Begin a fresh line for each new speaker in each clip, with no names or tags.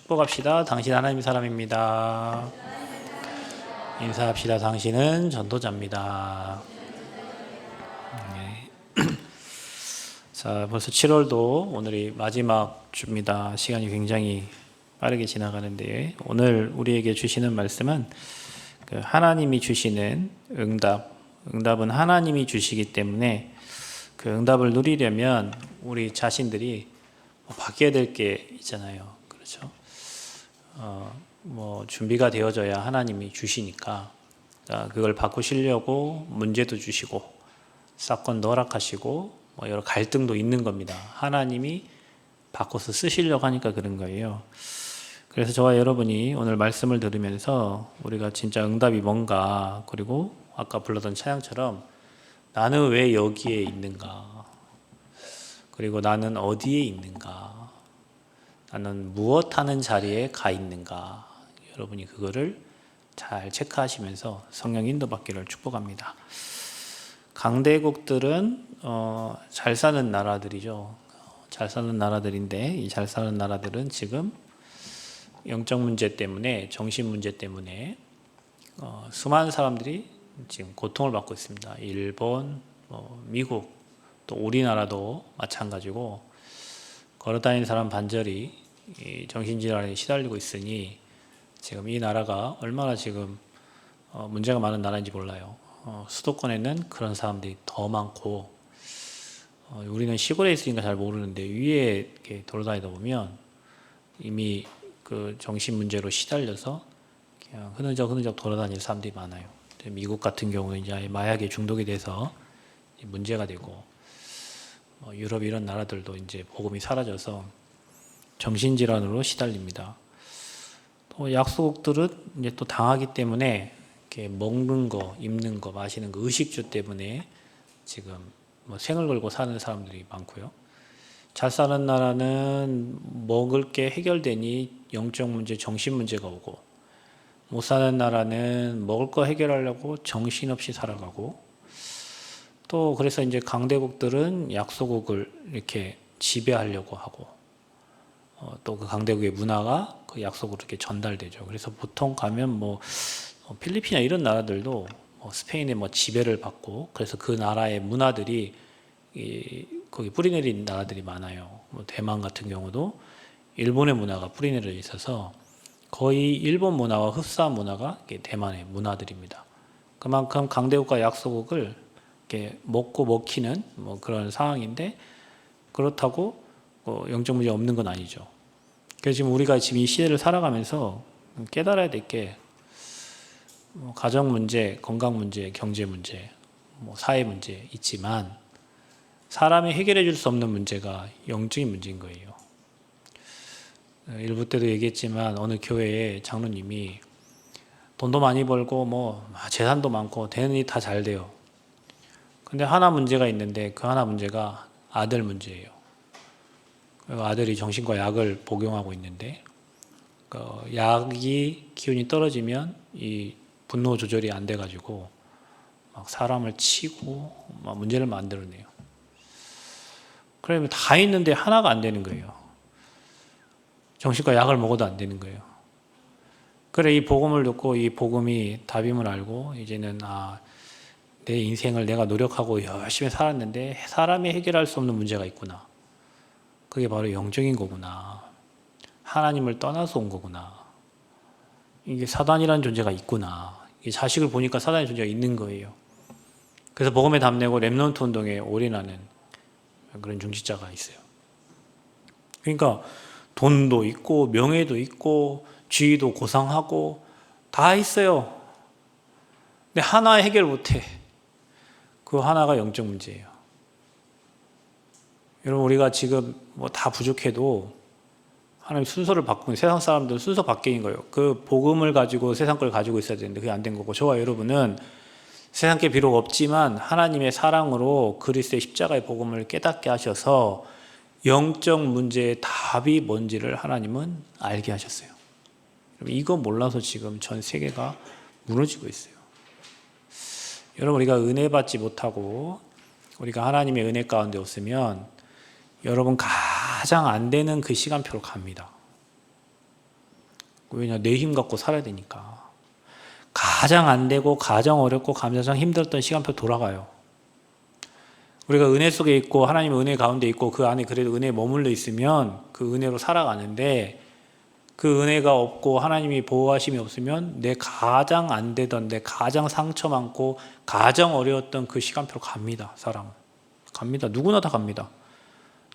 축복합시다. 당신 하나님 사람입니다. 인사합시다. 당신은 전도자입니다. 네. 자, 벌써 7월도 오늘이 마지막 주입니다. 시간이 굉장히 빠르게 지나가는데 오늘 우리에게 주시는 말씀은 하나님이 주시는 응답은 하나님이 주시기 때문에 그 응답을 누리려면 우리 자신들이 바뀌어야 될 게 있잖아요. 그렇죠? 준비가 되어져야 하나님이 주시니까 그걸 바꾸시려고 문제도 주시고 사건도 허락하시고 여러 갈등도 있는 겁니다. 하나님이 바꿔서 쓰시려고 하니까 그런 거예요. 그래서 저와 여러분이 오늘 말씀을 들으면서 우리가 진짜 응답이 뭔가, 그리고 아까 불렀던 찬양처럼 나는 왜 여기에 있는가, 그리고 나는 어디에 있는가, 나는 무엇 하는 자리에 가 있는가, 여러분이 그거를 잘 체크하시면서 성령 인도받기를 축복합니다. 강대국들은 잘 사는 나라들이죠. 잘 사는 나라들인데 이 잘 사는 나라들은 지금 영적 문제 때문에, 정신 문제 때문에 수많은 사람들이 지금 고통을 받고 있습니다. 일본, 미국, 또 우리나라도 마찬가지고 걸어다니는 사람 반절이 정신질환에 시달리고 있으니 지금 이 나라가 얼마나 지금 문제가 많은 나라인지 몰라요. 수도권에는 그런 사람들이 더 많고, 우리는 시골에 있으니까 잘 모르는데 위에 이렇게 돌아다니다 보면 이미 그 정신 문제로 시달려서 그냥 흐느적 돌아다니는 사람들이 많아요. 미국 같은 경우는 이제 마약에 중독이 돼서 문제가 되고, 유럽 이런 나라들도 이제 복음이 사라져서 정신질환으로 시달립니다. 또 약소국들은 이제 또 당하기 때문에 이렇게 먹는 거, 입는 거, 마시는 거, 의식주 때문에 지금 생을 걸고 사는 사람들이 많고요. 잘 사는 나라는 먹을 게 해결되니 영적 문제, 정신 문제가 오고, 못 사는 나라는 먹을 거 해결하려고 정신없이 살아가고, 또 그래서 이제 강대국들은 약소국을 이렇게 지배하려고 하고, 또 그 강대국의 문화가 그 약소국으로 이렇게 전달되죠. 그래서 보통 가면 필리핀이나 이런 나라들도 스페인의 지배를 받고, 그래서 그 나라의 문화들이 거기 뿌리내린 나라들이 많아요. 대만 같은 경우도 일본의 문화가 뿌리내려 있어서 거의 일본 문화와 흡사한 문화가 대만의 문화들입니다. 그만큼 강대국과 약소국을 이렇게 먹고 먹히는 그런 상황인데, 그렇다고 영적 문제 없는 건 아니죠. 그래서 지금 우리가 지금 이 시대를 살아가면서 깨달아야 될 게, 가정 문제, 건강 문제, 경제 문제, 사회 문제 있지만 사람이 해결해 줄 수 없는 문제가 영적인 문제인 거예요. 일부 때도 얘기했지만 어느 교회에 장로님이 돈도 많이 벌고 재산도 많고 되는 일이 다 잘 돼요. 근데 하나 문제가 있는데 그 하나 문제가 아들 문제예요. 아들이 정신과 약을 복용하고 있는데 약이 기운이 떨어지면 이 분노 조절이 안 돼가지고 막 사람을 치고 막 문제를 만들어내요. 그러면 다 있는데 하나가 안 되는 거예요. 정신과 약을 먹어도 안 되는 거예요. 그래, 이 복음을 듣고 이 복음이 답임을 알고 이제는 내 인생을 내가 노력하고 열심히 살았는데 사람이 해결할 수 없는 문제가 있구나. 그게 바로 영적인 거구나. 하나님을 떠나서 온 거구나. 이게 사단이라는 존재가 있구나. 이 자식을 보니까 사단의 존재가 있는 거예요. 그래서 복음에 답내고 렘넌트 운동에 올인하는 그런 중직자가 있어요. 그러니까 돈도 있고 명예도 있고 지위도 고상하고 다 있어요. 근데 하나 해결 못해. 그 하나가 영적 문제예요. 여러분, 우리가 지금 다 부족해도 하나님 순서를 바꾸는, 세상 사람들은 순서 바뀐 거예요. 그 복음을 가지고 세상 걸 가지고 있어야 되는데 그게 안 된 거고, 저와 여러분은 세상 게 비록 없지만 하나님의 사랑으로 그리스도의 십자가의 복음을 깨닫게 하셔서 영적 문제의 답이 뭔지를 하나님은 알게 하셨어요. 이거 몰라서 지금 전 세계가 무너지고 있어요. 여러분, 우리가 은혜 받지 못하고 우리가 하나님의 은혜 가운데 없으면 여러분 가장 안 되는 그 시간표로 갑니다. 왜냐? 내 힘 갖고 살아야 되니까. 가장 안 되고 가장 어렵고 가장 힘들었던 시간표 돌아가요. 우리가 은혜 속에 있고 하나님의 은혜 가운데 있고 그 안에 그래도 은혜에 머물러 있으면 그 은혜로 살아가는데, 그 은혜가 없고 하나님이 보호하심이 없으면 내 가장 안 되던, 내 가장 상처 많고 가장 어려웠던 그 시간표로 갑니다. 사람은 갑니다. 누구나 다 갑니다.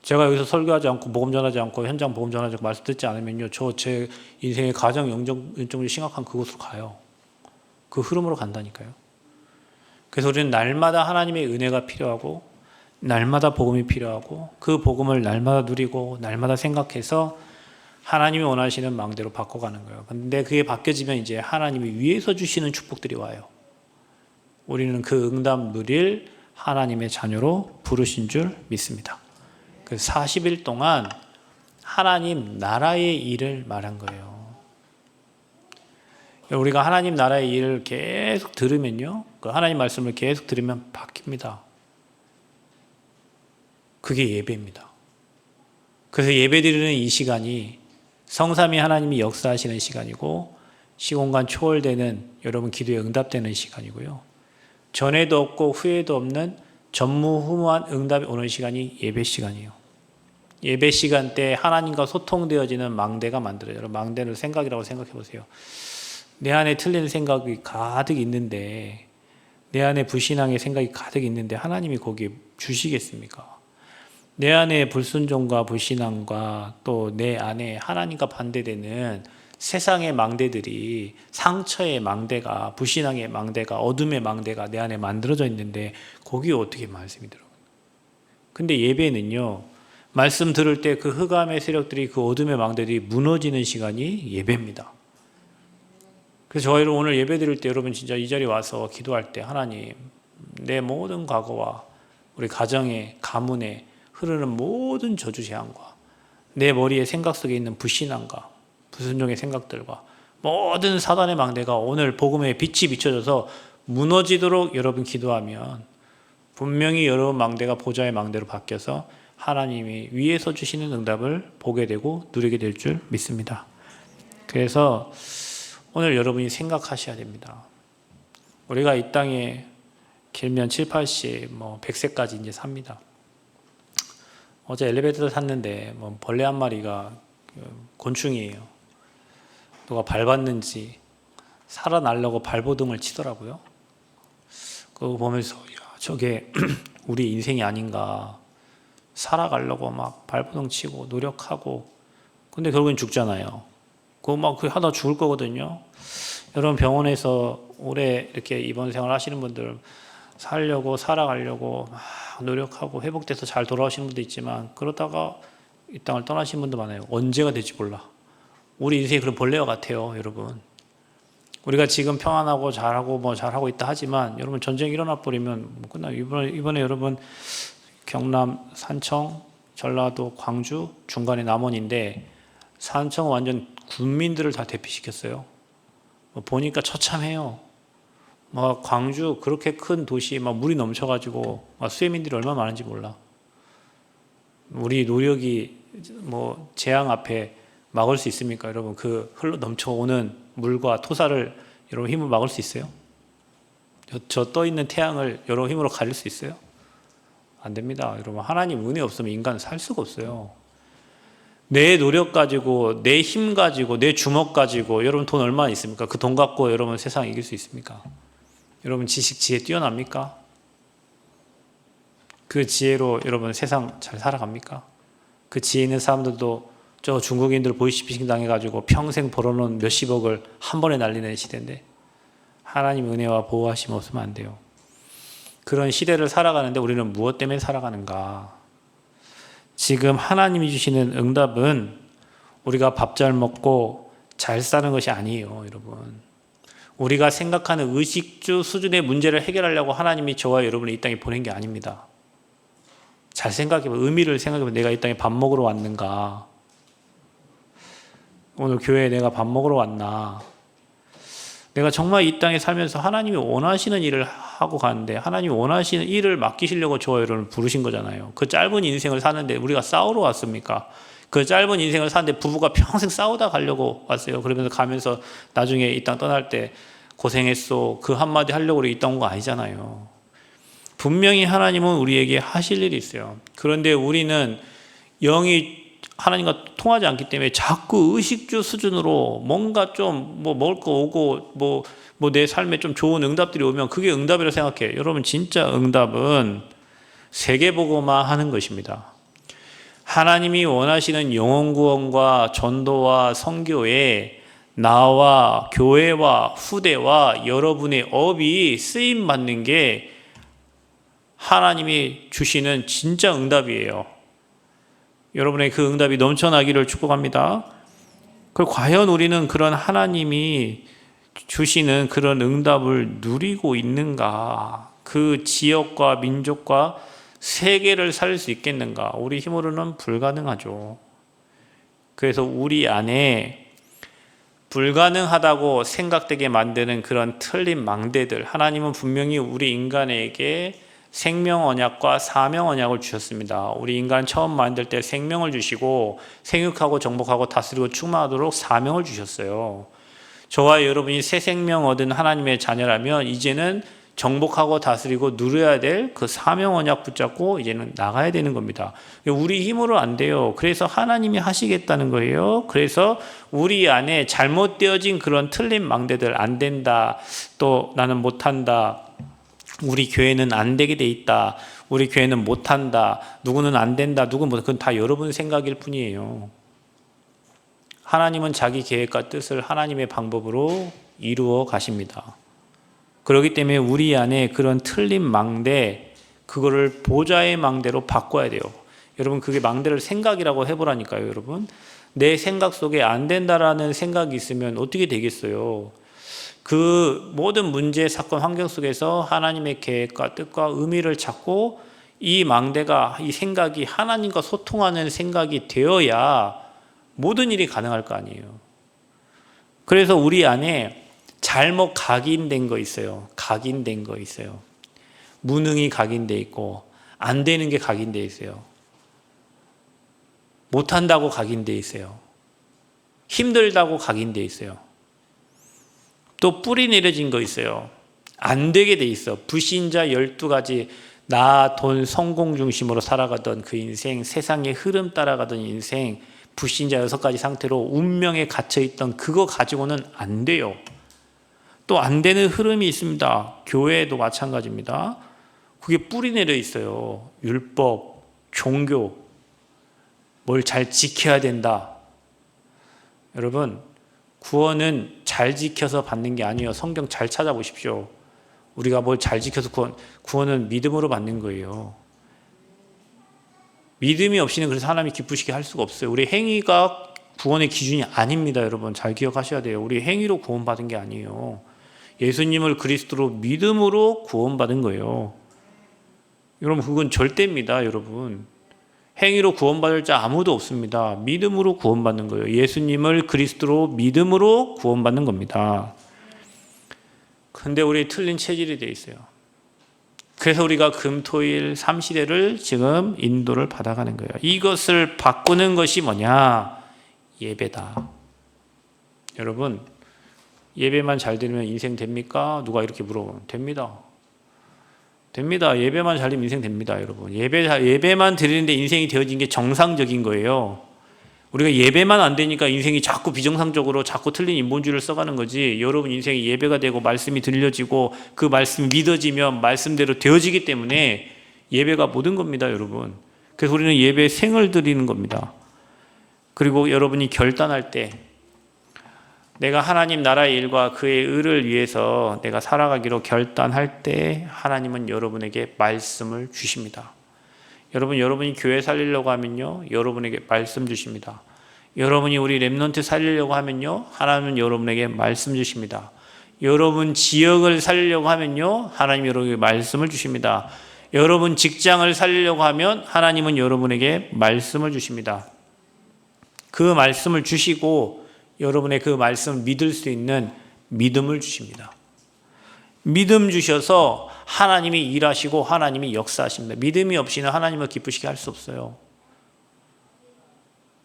제가 여기서 설교하지 않고 복음 전하지 않고 현장 복음 전하지 않고 말씀 듣지 않으면요, 저 제 인생의 가장 영적으로 심각한 그곳으로 가요. 그 흐름으로 간다니까요. 그래서 우리는 날마다 하나님의 은혜가 필요하고 날마다 복음이 필요하고 그 복음을 날마다 누리고 날마다 생각해서 하나님이 원하시는 망대로 바꿔가는 거예요. 근데 그게 바뀌어지면 이제 하나님이 위에서 주시는 축복들이 와요. 우리는 그 응답 누릴 하나님의 자녀로 부르신 줄 믿습니다. 그 40일 동안 하나님 나라의 일을 말한 거예요. 우리가 하나님 나라의 일을 계속 들으면요, 그 하나님 말씀을 계속 들으면 바뀝니다. 그게 예배입니다. 그래서 예배 드리는 이 시간이 성삼위 하나님이 역사하시는 시간이고 시공간 초월되는 여러분 기도에 응답되는 시간이고요. 전에도 없고 후에도 없는 전무후무한 응답이 오는 시간이 예배 시간이에요. 예배 시간 때 하나님과 소통되어지는 망대가 만들어져요. 여러분, 망대를 생각이라고 생각해 보세요. 내 안에 틀린 생각이 가득 있는데, 내 안에 불신앙의 생각이 가득 있는데 하나님이 거기에 주시겠습니까? 내 안에 불순종과 불신앙과 또 내 안에 하나님과 반대되는 세상의 망대들이, 상처의 망대가, 불신앙의 망대가, 어둠의 망대가 내 안에 만들어져 있는데 거기에 어떻게 말씀이 들어가요? 근데 예배는요, 말씀 들을 때 그 흑암의 세력들이, 그 어둠의 망대들이 무너지는 시간이 예배입니다. 그래서 저희를 오늘 예배 드릴 때 여러분 진짜 이 자리에 와서 기도할 때, 하나님, 내 모든 과거와 우리 가정에, 가문에 흐르는 모든 저주 재앙과 내 머리에 생각 속에 있는 불신앙과 불순종의 생각들과 모든 사단의 망대가 오늘 복음의 빛이 비춰져서 무너지도록 여러분 기도하면 분명히 여러분 망대가 보좌의 망대로 바뀌어서 하나님이 위에서 주시는 응답을 보게 되고 누리게 될 줄 믿습니다. 그래서 오늘 여러분이 생각하셔야 됩니다. 우리가 이 땅에 길면 7, 80, 100세까지 이제 삽니다. 어제 엘리베이터를 탔는데 벌레 한 마리가, 곤충이에요. 누가 밟았는지 살아나려고 발버둥을 치더라고요. 그거 보면서 야, 저게 우리 인생이 아닌가. 살아가려고 막 발버둥 치고 노력하고, 근데 결국엔 죽잖아요. 그거 막 하다 죽을 거거든요. 여러분, 병원에서 오래 이렇게 입원 생활 하시는 분들, 살려고 살아가려고 막 노력하고 회복돼서 잘 돌아오시는 분도 있지만 그러다가 이 땅을 떠나신 분도 많아요. 언제가 될지 몰라. 우리 인생이 그런 벌레와 같아요, 여러분. 우리가 지금 평안하고 잘하고 있다 하지만 여러분, 전쟁이 일어나 버리면 끝나요. 이번에 여러분 경남 산청, 전라도 광주 중간에 남원인데, 산청은 완전 군민들을 다 대피시켰어요. 보니까 처참해요. 광주 그렇게 큰 도시 물이 넘쳐가지고 수해민들이 얼마나 많은지 몰라. 우리 노력이 재앙 앞에 막을 수 있습니까? 여러분, 그 흘러 넘쳐오는 물과 토사를 여러분 힘으로 막을 수 있어요? 저 떠 있는 태양을 여러분 힘으로 가릴 수 있어요? 안 됩니다. 여러분, 하나님 은혜 없으면 인간은 살 수가 없어요. 내 노력 가지고, 내 힘 가지고, 내 주먹 가지고 여러분 돈 얼마나 있습니까? 그 돈 갖고 여러분 세상 이길 수 있습니까? 여러분 지식, 지혜 뛰어납니까? 그 지혜로 여러분 세상 잘 살아갑니까? 그 지혜 있는 사람들도 저 중국인들 보이스피싱 당해가지고 평생 벌어놓은 몇십억을 한 번에 날리는 시대인데, 하나님 은혜와 보호하심 없으면 안 돼요. 그런 시대를 살아가는데 우리는 무엇 때문에 살아가는가? 지금 하나님이 주시는 응답은 우리가 밥 잘 먹고 잘 사는 것이 아니에요, 여러분. 우리가 생각하는 의식주 수준의 문제를 해결하려고 하나님이 저와 여러분을 이 땅에 보낸 게 아닙니다. 잘 생각해보면, 의미를 생각해보면, 내가 이 땅에 밥 먹으러 왔는가? 오늘 교회에 내가 밥 먹으러 왔나? 내가 정말 이 땅에 살면서 하나님이 원하시는 일을 하고 가는데, 하나님이 원하시는 일을 맡기시려고 저와 여러분을 부르신 거잖아요. 그 짧은 인생을 사는데 우리가 싸우러 왔습니까? 그 짧은 인생을 사는데 부부가 평생 싸우다 가려고 왔어요. 그러면서 가면서 나중에 이 땅 떠날 때 고생했어. 그 한마디 하려고 이 땅 온 거 아니잖아요. 분명히 하나님은 우리에게 하실 일이 있어요. 그런데 우리는 영이 하나님과 통하지 않기 때문에 자꾸 의식주 수준으로 뭔가 좀 먹을 거 오고 내 삶에 좀 좋은 응답들이 오면 그게 응답이라고 생각해요. 여러분, 진짜 응답은 세계보고만 하는 것입니다. 하나님이 원하시는 영혼구원과 전도와 선교에 나와 교회와 후대와 여러분의 업이 쓰임받는 게 하나님이 주시는 진짜 응답이에요. 여러분의 그 응답이 넘쳐나기를 축복합니다. 그리고 과연 우리는 그런 하나님이 주시는 그런 응답을 누리고 있는가? 그 지역과 민족과 세계를 살릴 수 있겠는가? 우리 힘으로는 불가능하죠. 그래서 우리 안에 불가능하다고 생각되게 만드는 그런 틀린 망대들, 하나님은 분명히 우리 인간에게 생명 언약과 사명 언약을 주셨습니다. 우리 인간 처음 만들 때 생명을 주시고 생육하고 정복하고 다스리고 충만하도록 사명을 주셨어요. 저와 여러분이 새 생명 얻은 하나님의 자녀라면 이제는 정복하고 다스리고 누려야 될 그 사명 언약 붙잡고 이제는 나가야 되는 겁니다. 우리 힘으로 안 돼요. 그래서 하나님이 하시겠다는 거예요. 그래서 우리 안에 잘못되어진 그런 틀린 망대들, 안 된다, 또 나는 못한다, 우리 교회는 안 되게 돼 있다, 우리 교회는 못한다, 누구는 안 된다, 누구는 못한다, 그건 다 여러분 생각일 뿐이에요. 하나님은 자기 계획과 뜻을 하나님의 방법으로 이루어 가십니다. 그렇기 때문에 우리 안에 그런 틀린 망대, 그거를 보좌의 망대로 바꿔야 돼요. 여러분, 그게 망대를 생각이라고 해보라니까요. 여러분, 내 생각 속에 안 된다라는 생각이 있으면 어떻게 되겠어요? 그 모든 문제, 사건, 환경 속에서 하나님의 계획과 뜻과 의미를 찾고 이 망대가, 이 생각이 하나님과 소통하는 생각이 되어야 모든 일이 가능할 거 아니에요. 그래서 우리 안에 잘못 각인된 거 있어요. 각인된 거 있어요. 무능이 각인돼 있고 안 되는 게 각인돼 있어요. 못한다고 각인돼 있어요. 힘들다고 각인돼 있어요. 또 뿌리 내려진 거 있어요. 안 되게 돼 있어. 불신자 12가지, 나, 돈, 성공 중심으로 살아가던 그 인생, 세상의 흐름 따라가던 인생, 불신자 6가지 상태로 운명에 갇혀있던 그거 가지고는 안 돼요. 또 안 되는 흐름이 있습니다. 교회도 마찬가지입니다. 그게 뿌리 내려 있어요. 율법, 종교, 뭘 잘 지켜야 된다. 여러분, 구원은 잘 지켜서 받는 게 아니에요. 성경 잘 찾아보십시오. 우리가 뭘 잘 지켜서 구원은 믿음으로 받는 거예요. 믿음이 없이는 그래서 하나님이 기쁘시게 할 수가 없어요. 우리 행위가 구원의 기준이 아닙니다. 여러분, 잘 기억하셔야 돼요. 우리 행위로 구원받은 게 아니에요. 예수님을 그리스도로 믿음으로 구원받은 거예요. 여러분, 그건 절대입니다. 여러분, 행위로 구원받을 자 아무도 없습니다. 믿음으로 구원받는 거예요. 예수님을 그리스도로 믿음으로 구원받는 겁니다. 근데 우리 틀린 체질이 돼 있어요. 그래서 우리가 금토일 3시대를 지금 인도를 받아가는 거예요. 이것을 바꾸는 것이 뭐냐? 예배다. 여러분, 예배만 잘 드리면 인생 됩니까? 누가 이렇게 물어보면 됩니다. 됩니다. 예배만 잘 드리면 인생 됩니다. 여러분, 예배만 드리는데 인생이 되어진 게 정상적인 거예요. 우리가 예배만 안 되니까 인생이 자꾸 비정상적으로 자꾸 틀린 인본주의를 써가는 거지. 여러분 인생이 예배가 되고 말씀이 들려지고 그 말씀이 믿어지면 말씀대로 되어지기 때문에 예배가 모든 겁니다. 여러분, 그래서 우리는 예배에 생을 드리는 겁니다. 그리고 여러분이 결단할 때, 내가 하나님 나라의 일과 그의 의를 위해서 내가 살아가기로 결단할 때 하나님은 여러분에게 말씀을 주십니다. 여러분이 교회 살리려고 하면요, 여러분에게 말씀 주십니다. 여러분이 우리 렘넌트 살리려고 하면요, 하나님은 여러분에게 말씀 주십니다. 여러분 지역을 살리려고 하면요, 하나님 여러분에게 말씀을 주십니다. 여러분 직장을 살리려고 하면 하나님은 여러분에게 말씀을 주십니다. 그 말씀을 주시고 여러분의 그 말씀을 믿을 수 있는 믿음을 주십니다. 믿음 주셔서 하나님이 일하시고 하나님이 역사하십니다. 믿음이 없이는 하나님을 기쁘시게 할 수 없어요.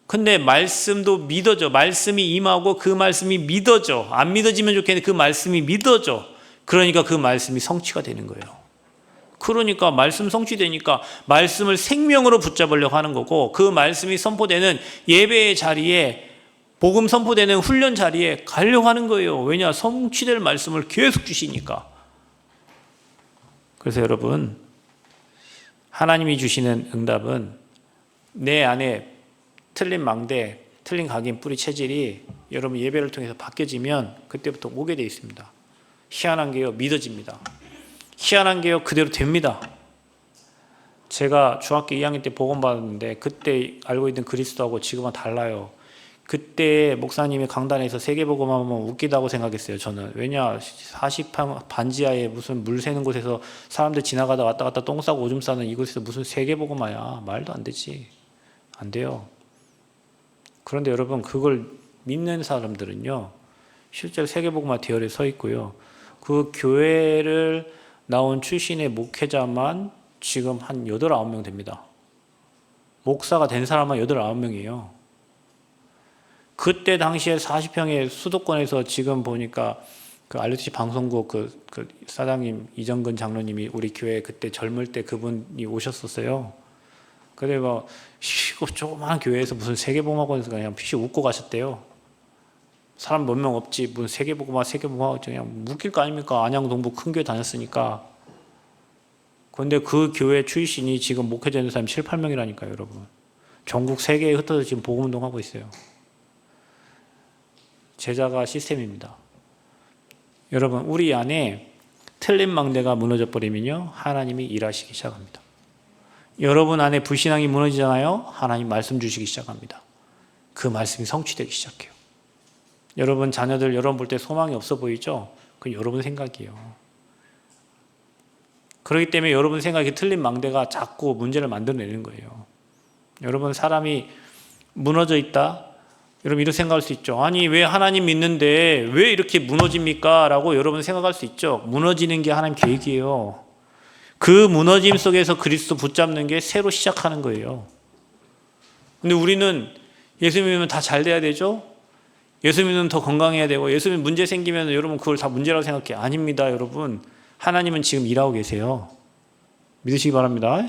근데 말씀도 믿어져. 말씀이 임하고 그 말씀이 믿어져. 안 믿어지면 좋겠는데 그 말씀이 믿어져. 그러니까 그 말씀이 성취가 되는 거예요. 그러니까 말씀 성취되니까 말씀을 생명으로 붙잡으려고 하는 거고, 그 말씀이 선포되는 예배의 자리에, 복음 선포되는 훈련 자리에 가려고 하는 거예요. 왜냐? 성취될 말씀을 계속 주시니까. 그래서 여러분, 하나님이 주시는 응답은 내 안에 틀린 망대, 틀린 각인 뿌리 체질이 여러분 예배를 통해서 바뀌어지면 그때부터 오게 되어 있습니다. 희한한 게요, 믿어집니다. 희한한 게요, 그대로 됩니다. 제가 중학교 2학년 때 복음 받았는데 그때 알고 있는 그리스도하고 지금은 달라요. 그때 목사님이 강단에서 세계복음 하면 웃기다고 생각했어요, 저는. 왜냐, 40평 반지하에 무슨 물 새는 곳에서 사람들 지나가다 왔다 갔다 똥 싸고 오줌 싸는 이곳에서 무슨 세계복음화야. 말도 안 되지. 안 돼요. 그런데 여러분, 그걸 믿는 사람들은요, 실제로 세계복음화 대열에 서 있고요. 그 교회를 나온 출신의 목회자만 지금 한 8, 9명 됩니다. 목사가 된 사람은 8, 9명이에요. 그때 당시에 40평의 수도권에서 지금 보니까 그 알려주시 방송국 그 사장님 이정근 장로님이 우리 교회 그때 젊을 때 그분이 오셨었어요. 근데 뭐 조그마한 교회에서 무슨 세계복음학원에서 그냥 피시 웃고 가셨대요. 사람 몇 명 없지 무슨 세계복음화 그냥 웃길 거 아닙니까? 안양 동부 큰 교회 다녔으니까. 근데 그 교회 출신이 지금 목회되는 사람이 7, 8명이라니까요, 여러분. 전국 세계에 흩어져 지금 복음운동하고 있어요. 제자가 시스템입니다. 여러분, 우리 안에 틀린 망대가 무너져 버리면요, 하나님이 일하시기 시작합니다. 여러분 안에 불신앙이 무너지잖아요. 하나님 말씀 주시기 시작합니다. 그 말씀이 성취되기 시작해요. 여러분 자녀들 여러분 볼 때 소망이 없어 보이죠? 그건 여러분 생각이에요. 그렇기 때문에 여러분 생각이 틀린 망대가 자꾸 문제를 만들어내는 거예요. 여러분 사람이 무너져 있다? 여러분 이렇게 생각할 수 있죠. 아니 왜 하나님 믿는데 왜 이렇게 무너집니까? 라고 여러분 생각할 수 있죠. 무너지는 게 하나님 계획이에요. 그 무너짐 속에서 그리스도 붙잡는 게 새로 시작하는 거예요. 근데 우리는 예수 믿으면 다 잘 돼야 되죠? 예수 믿으면 더 건강해야 되고, 예수 믿으면 문제 생기면 여러분 그걸 다 문제라고 생각해요. 아닙니다, 여러분. 하나님은 지금 일하고 계세요. 믿으시기 바랍니다.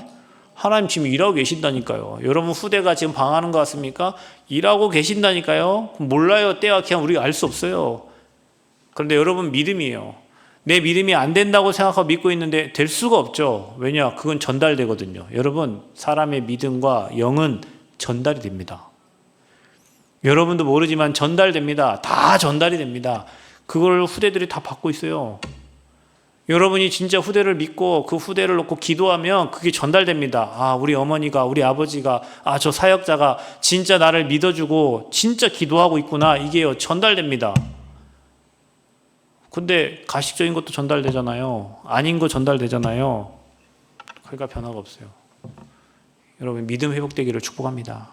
하나님 지금 일하고 계신다니까요. 여러분 후대가 지금 방황하는 것 같습니까? 일하고 계신다니까요. 몰라요. 때와 기한 우리가 알 수 없어요. 그런데 여러분 믿음이에요. 내 믿음이 안 된다고 생각하고 믿고 있는데 될 수가 없죠. 왜냐? 그건 전달되거든요. 여러분 사람의 믿음과 영은 전달이 됩니다. 여러분도 모르지만 전달됩니다. 다 전달이 됩니다. 그걸 후대들이 다 받고 있어요. 여러분이 진짜 후대를 믿고 그 후대를 놓고 기도하면 그게 전달됩니다. 아, 우리 어머니가, 우리 아버지가, 아, 저 사역자가 진짜 나를 믿어주고 진짜 기도하고 있구나. 이게요, 전달됩니다. 근데 가식적인 것도 전달되잖아요. 아닌 거 전달되잖아요. 그러니까 변화가 없어요. 여러분 믿음 회복되기를 축복합니다.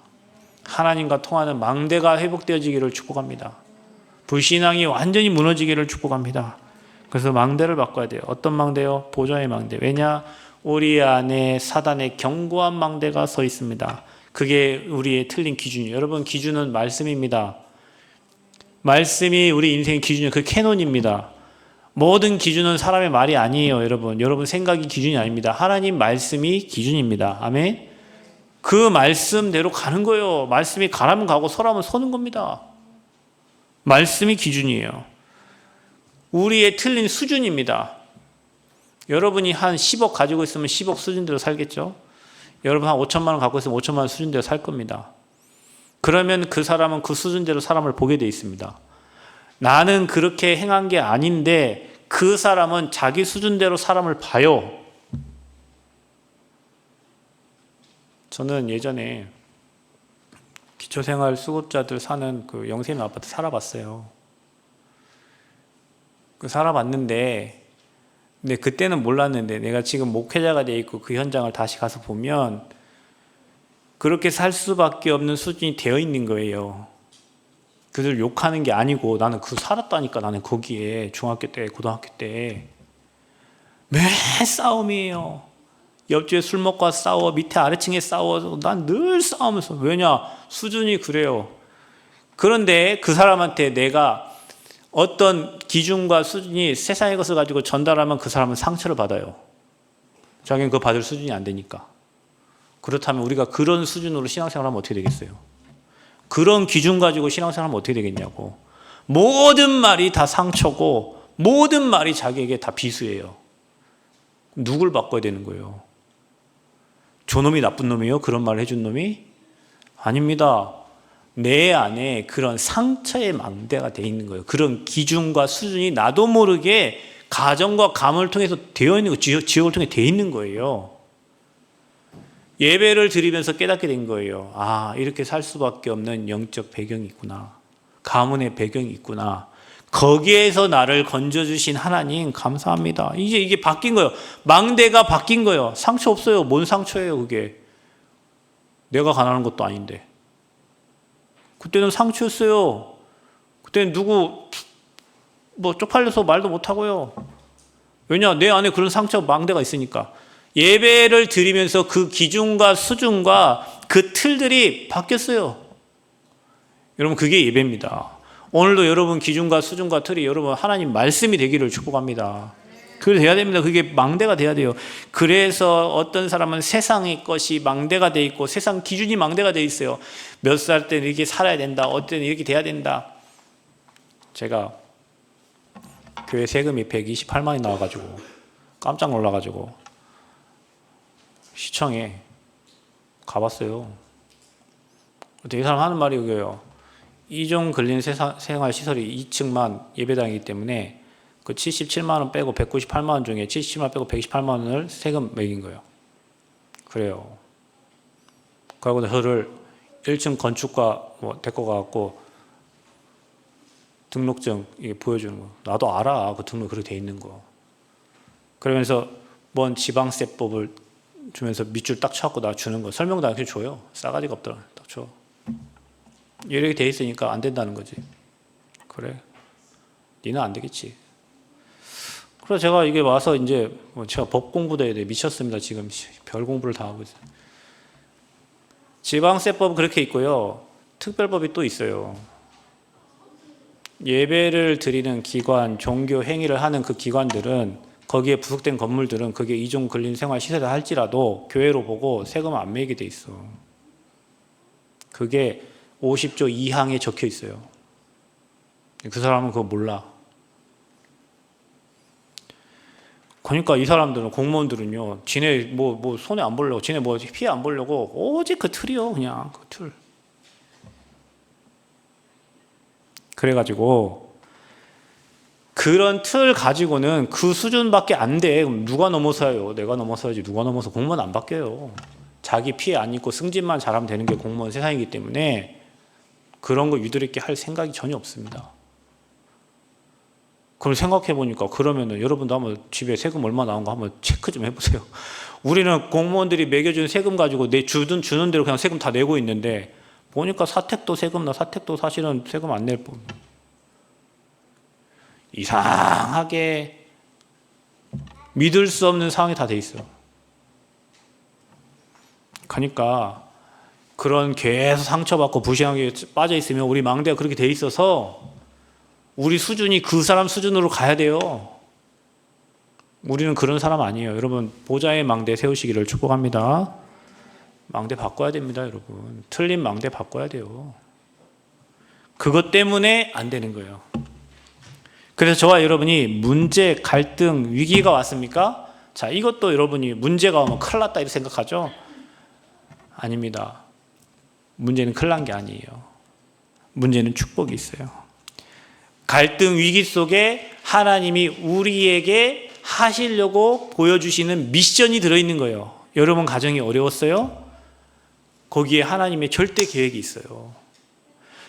하나님과 통하는 망대가 회복되어지기를 축복합니다. 불신앙이 완전히 무너지기를 축복합니다. 그래서 망대를 바꿔야 돼요. 어떤 망대요? 보좌의 망대. 왜냐? 우리 안에 사단의 견고한 망대가 서 있습니다. 그게 우리의 틀린 기준이에요. 여러분 기준은 말씀입니다. 말씀이 우리 인생의 기준이에요. 그 캐논입니다. 모든 기준은 사람의 말이 아니에요, 여러분. 여러분 생각이 기준이 아닙니다. 하나님 말씀이 기준입니다. 아멘. 그 말씀대로 가는 거예요. 말씀이 가라면 가고 서라면 서는 겁니다. 말씀이 기준이에요. 우리의 틀린 수준입니다. 여러분이 한 10억 가지고 있으면 10억 수준대로 살겠죠? 여러분 한 5천만 원 갖고 있으면 5천만 원 수준대로 살 겁니다. 그러면 그 사람은 그 수준대로 사람을 보게 돼 있습니다. 나는 그렇게 행한 게 아닌데 그 사람은 자기 수준대로 사람을 봐요. 저는 예전에 기초생활 수급자들 사는 그 영세민 아파트 살아봤어요. 살아봤는데, 근데 그때는 몰랐는데 내가 지금 목회자가 돼 있고 그 현장을 다시 가서 보면 그렇게 살 수밖에 없는 수준이 되어 있는 거예요. 그들 욕하는 게 아니고 나는 그 살았다니까. 나는 거기에 중학교 때 고등학교 때 매 싸움이에요. 옆집에 술 먹고 와서 싸워. 밑에 아래층에 싸워. 난 늘 싸우면서. 왜냐? 수준이 그래요. 그런데 그 사람한테 내가 어떤 기준과 수준이 세상의 것을 가지고 전달하면 그 사람은 상처를 받아요. 자기는 그거 받을 수준이 안 되니까. 그렇다면 우리가 그런 수준으로 신앙생활하면 어떻게 되겠어요? 그런 기준 가지고 신앙생활하면 어떻게 되겠냐고. 모든 말이 다 상처고 모든 말이 자기에게 다 비수예요. 누굴 바꿔야 되는 거예요? 저놈이 나쁜 놈이에요? 그런 말을 해준 놈이? 아닙니다. 내 안에 그런 상처의 망대가 돼 있는 거예요. 그런 기준과 수준이 나도 모르게 가정과 감을 통해서 되어 있는 거, 지역을 통해 되어 있는 거예요. 예배를 드리면서 깨닫게 된 거예요. 아, 이렇게 살 수밖에 없는 영적 배경이 있구나. 가문의 배경이 있구나. 거기에서 나를 건져주신 하나님 감사합니다. 이제 이게 바뀐 거예요. 망대가 바뀐 거예요. 상처 없어요. 뭔 상처예요 그게. 내가 가난한 것도 아닌데. 그때는 상처였어요. 그때는 누구 쪽팔려서 말도 못하고요. 왜냐? 내 안에 그런 상처 망대가 있으니까. 예배를 드리면서 그 기준과 수준과 그 틀들이 바뀌었어요. 여러분 그게 예배입니다. 오늘도 여러분 기준과 수준과 틀이 여러분 하나님 말씀이 되기를 축복합니다. 그게 돼야 됩니다. 그게 망대가 돼야 돼요. 그래서 어떤 사람은 세상의 것이 망대가 돼 있고 세상 기준이 망대가 돼 있어요. 몇 살 때는 이렇게 살아야 된다. 어떤 이렇게 돼야 된다. 제가 교회 세금이 128만이 나와가지고 깜짝 놀라가지고 시청에 가봤어요. 이 사람 하는 말이 그거예요. 이종 근린 생활시설이 2층만 예배당이기 때문에 그 77만 원 빼고 198만 원 중에 77만 원 빼고 128만 원을 세금 매긴 거예요. 그래요. 그러고 저를 1층 건축가 데리고 가갖고 등록증 이게 보여주는 거. 나도 알아. 그 등록 그렇게 돼 있는 거. 그러면서 뭔 지방세법을 주면서 밑줄 딱 쳐갖고 나 주는 거. 설명도 안 이렇게 줘요. 싸가지가 없더라. 딱 줘. 이렇게 돼 있으니까 안 된다는 거지. 그래. 니는 안 되겠지. 그래서 제가 이게 와서 이제 제가 법 공부도 해야 돼. 미쳤습니다. 지금 별 공부를 다 하고 있어요. 지방세법은 그렇게 있고요. 특별법이 또 있어요. 예배를 드리는 기관, 종교 행위를 하는 그 기관들은 거기에 부속된 건물들은 그게 이종 근린 생활 시설이라 할지라도 교회로 보고 세금을 안 매기게 돼 있어. 그게 50조 2항에 적혀 있어요. 그 사람은 그거 몰라. 그러니까 이 사람들은 공무원들은요, 지네 손해 안 보려고, 지네 피해 안 보려고 오직 그 틀이요, 그냥 그 틀. 그래가지고 그런 틀 가지고는 그 수준밖에 안 돼. 그럼 누가 넘어서요? 내가 넘어서야지. 누가 넘어서 공무원 안 바뀌어요. 자기 피해 안 입고 승진만 잘하면 되는 게 공무원 세상이기 때문에 그런 거 유도리 있게 할 생각이 전혀 없습니다. 그걸 생각해 보니까 그러면은 여러분도 한번 집에 세금 얼마 나온 거 한번 체크 좀 해보세요. 우리는 공무원들이 매겨준 세금 가지고 주는 대로 그냥 세금 다 내고 있는데 보니까 사택도 사택도 사실은 세금 안 낼 뿐. 이상하게 믿을 수 없는 상황이 다 돼 있어. 그러니까 그런 계속 상처받고 불신앙에 빠져 있으면 우리 망대가 그렇게 돼 있어서 우리 수준이 그 사람 수준으로 가야 돼요. 우리는 그런 사람 아니에요. 여러분 보좌의 망대 세우시기를 축복합니다. 망대 바꿔야 됩니다. 여러분 틀린 망대 바꿔야 돼요. 그것 때문에 안 되는 거예요. 그래서 저와 여러분이 문제, 갈등, 위기가 왔습니까? 자, 이것도 여러분이 문제가 오면 큰일 났다 이렇게 생각하죠? 아닙니다. 문제는 큰일 난 게 아니에요. 문제는 축복이 있어요. 갈등 위기 속에 하나님이 우리에게 하시려고 보여주시는 미션이 들어있는 거예요. 여러분 가정이 어려웠어요? 거기에 하나님의 절대 계획이 있어요.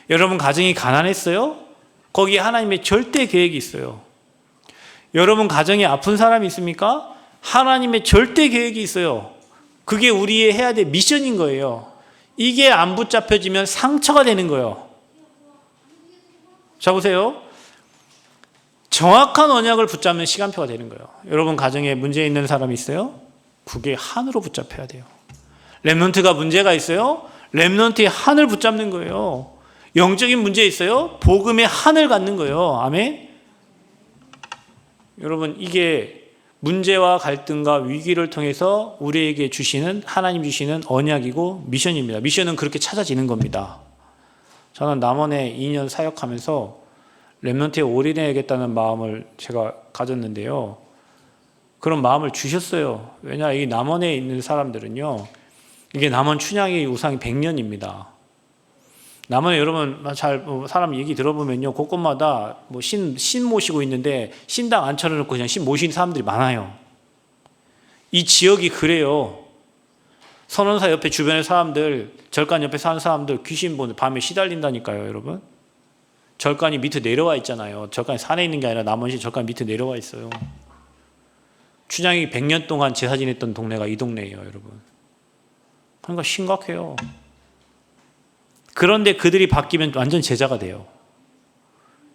여러분 가정이 가난했어요? 거기에 하나님의 절대 계획이 있어요. 여러분 가정에 아픈 사람이 있습니까? 하나님의 절대 계획이 있어요. 그게 우리의 해야 될 미션인 거예요. 이게 안 붙잡혀지면 상처가 되는 거예요. 자 보세요. 정확한 언약을 붙잡으면 시간표가 되는 거예요. 여러분 가정에 문제 있는 사람이 있어요? 그게 한으로 붙잡혀야 돼요. 렘넌트가 문제가 있어요? 렘넌트의 한을 붙잡는 거예요. 영적인 문제 있어요? 복음의 한을 갖는 거예요. 아멘? 여러분, 이게 문제와 갈등과 위기를 통해서 우리에게 주시는, 하나님 주시는 언약이고 미션입니다. 미션은 그렇게 찾아지는 겁니다. 저는 남원에 2년 사역하면서 렘넌트에 올인해야겠다는 마음을 제가 가졌는데요. 그런 마음을 주셨어요. 왜냐, 이 남원에 있는 사람들은요, 이게 남원 춘향의 우상이 100년입니다. 남원에 여러분 잘 사람 얘기 들어보면요, 곳곳마다 뭐 신 모시고 있는데 신당 안 차려놓고 그냥 신 모시는 사람들이 많아요. 이 지역이 그래요. 선원사 옆에 주변의 사람들, 절간 옆에 사는 사람들 귀신 보는 밤에 시달린다니까요, 여러분. 절간이 밑에 내려와 있잖아요. 절간이 산에 있는 게 아니라 남원시 절간 밑에 내려와 있어요. 춘향이 100년 동안 제사 지냈던 동네가 이 동네예요, 여러분. 그러니까 심각해요. 그런데 그들이 바뀌면 완전 제자가 돼요.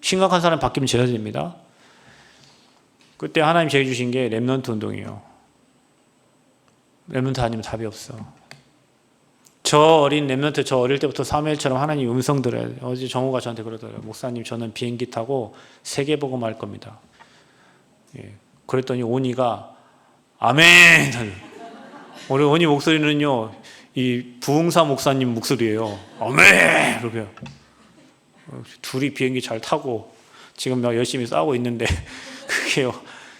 심각한 사람 바뀌면 제자 됩니다. 그때 하나님 제게 주신 게 렘넌트 운동이에요. 렘넌트 아니면 답이 없어. 저 어린 렘넌트, 저 어릴 때부터 사무엘처럼 하나님 음성 들어야 돼요. 어제 정우가 저한테 그러더라고요. 목사님, 저는 비행기 타고 세계복음 할 겁니다. 예. 그랬더니 오니가 아멘. 우리 오니 목소리는요, 이 부흥사 목사님 목소리예요. 아멘. 이러고요. 둘이 비행기 잘 타고 지금 열심히 싸우고 있는데 그게요,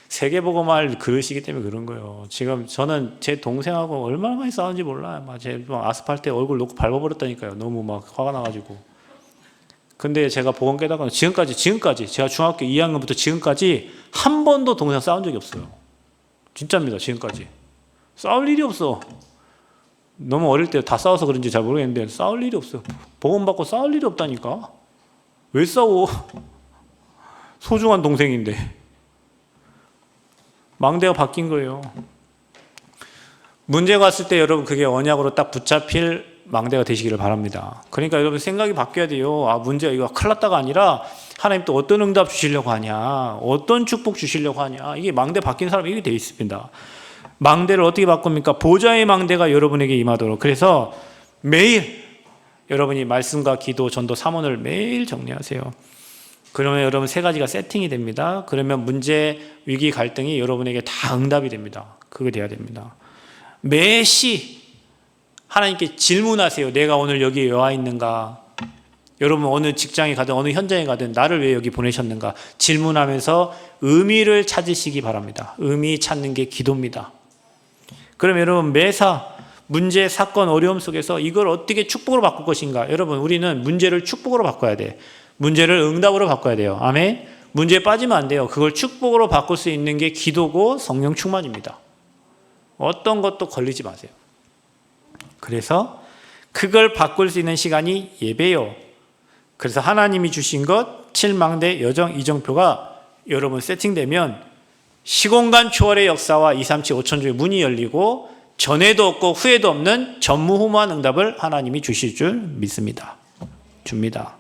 세계복음할 그릇이기 때문에 그런 거예요. 지금 저는 제 동생하고 얼마나 많이 싸웠는지 몰라요. 막 제 아스팔트에 얼굴 놓고 밟아버렸다니까요. 너무 막 화가 나가지고. 근데 제가 복음 깨닫고 지금까지 제가 중학교 2학년부터 지금까지 한 번도 동생 싸운 적이 없어요. 진짜입니다. 지금까지 싸울 일이 없어. 너무 어릴 때 다 싸워서 그런지 잘 모르겠는데 싸울 일이 없어요. 복음 받고 싸울 일이 없다니까. 왜 싸워? 소중한 동생인데. 망대가 바뀐 거예요. 문제가 왔을 때 여러분 그게 언약으로 딱 붙잡힐 망대가 되시기를 바랍니다. 그러니까 여러분 생각이 바뀌어야 돼요. 아, 문제가 이거 큰일 났다가 아니라 하나님 또 어떤 응답 주시려고 하냐, 어떤 축복 주시려고 하냐. 이게 망대 바뀐 사람이 이렇게 되어 있습니다. 망대를 어떻게 바꿉니까? 보좌의 망대가 여러분에게 임하도록. 그래서 매일 여러분이 말씀과 기도, 전도, 삼원을 매일 정리하세요. 그러면 여러분 세 가지가 세팅이 됩니다. 그러면 문제, 위기, 갈등이 여러분에게 다 응답이 됩니다. 그게 돼야 됩니다. 매시 하나님께 질문하세요. 내가 오늘 여기에 왜 와 있는가? 여러분 어느 직장에 가든 어느 현장에 가든 나를 왜 여기 보내셨는가? 질문하면서 의미를 찾으시기 바랍니다. 의미 찾는 게 기도입니다. 그럼 여러분 매사 문제, 사건, 어려움 속에서 이걸 어떻게 축복으로 바꿀 것인가? 여러분 우리는 문제를 축복으로 바꿔야 돼. 문제를 응답으로 바꿔야 돼요. 아멘. 문제에 빠지면 안 돼요. 그걸 축복으로 바꿀 수 있는 게 기도고 성령 충만입니다. 어떤 것도 걸리지 마세요. 그래서 그걸 바꿀 수 있는 시간이 예배요. 그래서 하나님이 주신 것 7망대 여정 이정표가 여러분 세팅되면 시공간 초월의 역사와 237 5천주의 문이 열리고 전에도 없고 후에도 없는 전무후무한 응답을 하나님이 주실 줄 믿습니다. 줍니다.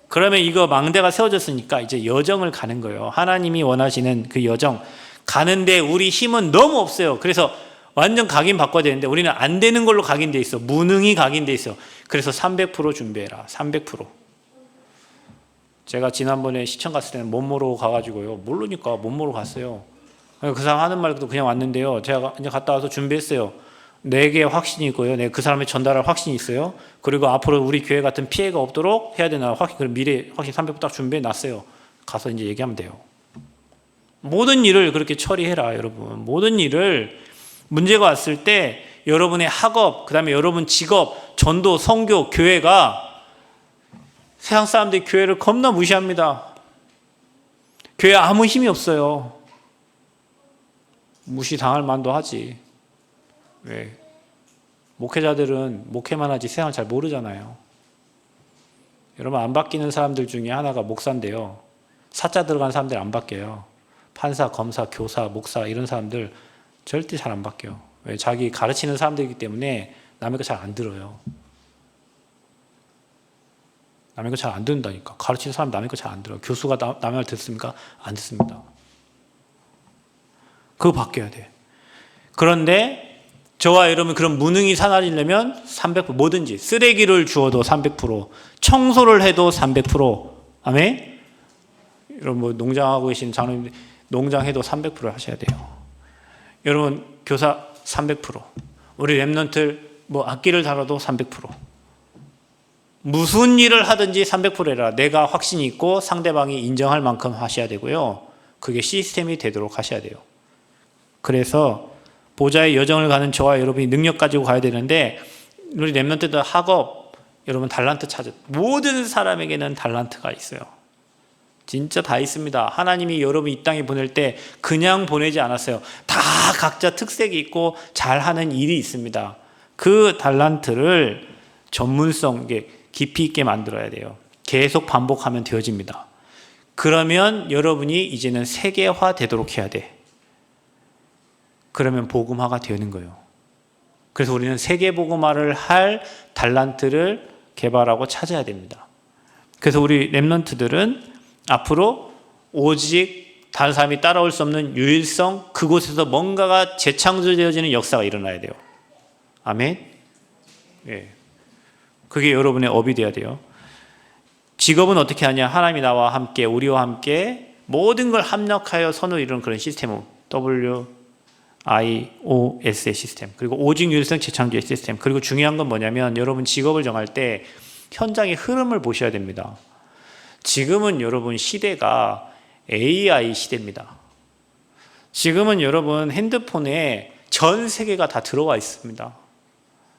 그러면 이거 망대가 세워졌으니까 이제 여정을 가는 거예요. 하나님이 원하시는 그 여정 가는데 우리 힘은 너무 없어요. 그래서 완전 각인 바꿔야 되는데 우리는 안 되는 걸로 각인돼 있어. 무능이 각인돼 있어. 그래서 300% 준비해라. 300%. 제가 지난번에 시청 갔을 때는 못 모르고 가가지고요. 모르니까 못 모르고 갔어요. 그 사람 하는 말도 그냥 왔는데요. 제가 이제 갔다 와서 준비했어요. 내게 확신이 있고요. 내가 그 사람에 전달할 확신이 있어요. 그리고 앞으로 우리 교회 같은 피해가 없도록 해야 되나 확신, 그럼 미래 확신 300% 딱 준비해 놨어요. 가서 이제 얘기하면 돼요. 모든 일을 그렇게 처리해라, 여러분. 모든 일을 문제가 왔을 때 여러분의 학업, 그 다음에 여러분 직업, 전도, 선교, 교회가 세상 사람들이 교회를 겁나 무시합니다. 교회 아무 힘이 없어요. 무시당할 만도 하지. 왜? 목회자들은 목회만 하지 세상을 잘 모르잖아요. 여러분 안 바뀌는 사람들 중에 하나가 목사인데요. 사자 들어간 사람들 안 바뀌어요. 판사, 검사, 교사, 목사 이런 사람들 절대 잘 안 바뀌어요. 왜? 자기 가르치는 사람들이기 때문에 남의 거 잘 안 들어요. 남의 거 잘 안 듣는다니까. 가르치는 사람 남의 거 잘 안 들어요. 교수가 남의 말 듣습니까? 안 듣습니다. 그거 바뀌어야 돼. 그런데 저와 여러분 그런 무능이 사라지려면 300% 뭐든지 쓰레기를 주어도 300%, 청소를 해도 300%. 아멘? 여러분 뭐 농장하고 계신 장로님 농장해도 300% 하셔야 돼요. 여러분 교사 300%, 우리 랩런트 뭐 악기를 다뤄도 300%. 무슨 일을 하든지 300% 해라. 내가 확신이 있고 상대방이 인정할 만큼 하셔야 되고요. 그게 시스템이 되도록 하셔야 돼요. 그래서 보좌의 여정을 가는 저와 여러분이 능력 가지고 가야 되는데, 우리 랩런트들 학업, 여러분 달란트 찾아. 모든 사람에게는 달란트가 있어요. 진짜 다 있습니다. 하나님이 여러분 이 땅에 보낼 때 그냥 보내지 않았어요. 다 각자 특색이 있고 잘하는 일이 있습니다. 그 달란트를 전문성, 깊이 있게 만들어야 돼요. 계속 반복하면 되어집니다. 그러면 여러분이 이제는 세계화 되도록 해야 돼. 그러면 복음화가 되는 거예요. 그래서 우리는 세계 복음화를 할 달란트를 개발하고 찾아야 됩니다. 그래서 우리 랩런트들은 앞으로 오직 다른 사람이 따라올 수 없는 유일성, 그곳에서 뭔가가 재창조되어지는 역사가 일어나야 돼요. 아멘. 예. 그게 여러분의 업이 되어야 돼요. 직업은 어떻게 하냐? 하나님이 나와 함께, 우리와 함께 모든 걸 합력하여 선을 이루는 그런 시스템, WIOS의 시스템, 그리고 오직 유일성 재창조의 시스템. 그리고 중요한 건 뭐냐면, 여러분 직업을 정할 때 현장의 흐름을 보셔야 됩니다. 지금은 여러분 시대가 AI 시대입니다. 지금은 여러분 핸드폰에 전 세계가 다 들어와 있습니다.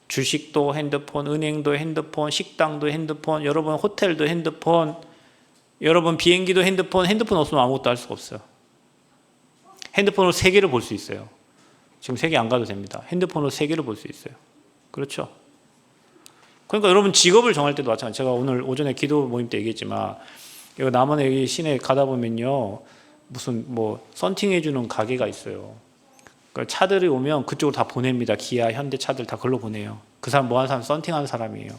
주식도 핸드폰, 은행도 핸드폰, 식당도 핸드폰, 여러분 호텔도 핸드폰, 여러분 비행기도 핸드폰, 핸드폰 없으면 아무것도 할 수가 없어요. 핸드폰으로 세계를 볼 수 있어요. 지금 세계 안 가도 됩니다. 핸드폰으로 세계를 볼 수 있어요. 그렇죠? 그러니까 여러분 직업을 정할 때도 마찬가지. 제가 오늘 오전에 기도 모임 때 얘기했지만, 여기 남원에 여기 시내 가다 보면요, 무슨 뭐 썬팅해주는 가게가 있어요. 그러니까 차들이 오면 그쪽으로 다 보냅니다. 기아, 현대 차들 다 걸로 보내요. 그 사람 뭐 하는 사람? 썬팅하는 사람이에요.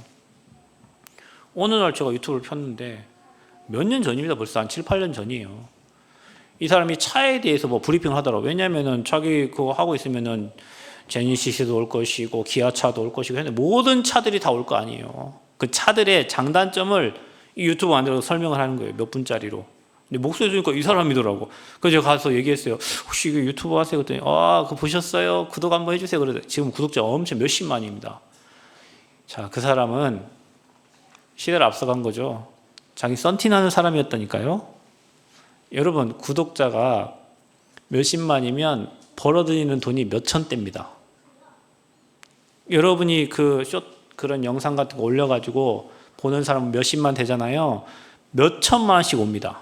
어느 날 제가 유튜브를 폈는데, 몇 년 전입니다. 벌써 한 7, 8년 전이에요. 이 사람이 차에 대해서 뭐 브리핑을 하더라고요. 왜냐면은 자기 그거 하고 있으면은 제니시스도 올 것이고 기아차도 올 것이고 했는데, 모든 차들이 다 올 거 아니에요. 그 차들의 장단점을 이 유튜브 만들어서 설명을 하는 거예요. 몇 분짜리로. 근데 목소리 들으니까 이 사람이더라고. 그래서 제가 가서 얘기했어요. 혹시 이거 유튜브 하세요? 그랬더니 그거 보셨어요? 구독 한번 해주세요. 그래서 지금 구독자 엄청 몇십만입니다. 자, 그 사람은 시대를 앞서간 거죠. 자기 썬팅하는 사람이었다니까요. 여러분 구독자가 몇십만이면 벌어들이는 돈이 몇천 대입니다. 여러분이 그런 영상 같은 거 올려가지고 보는 사람은 몇십만 되잖아요. 몇천만 원씩 옵니다.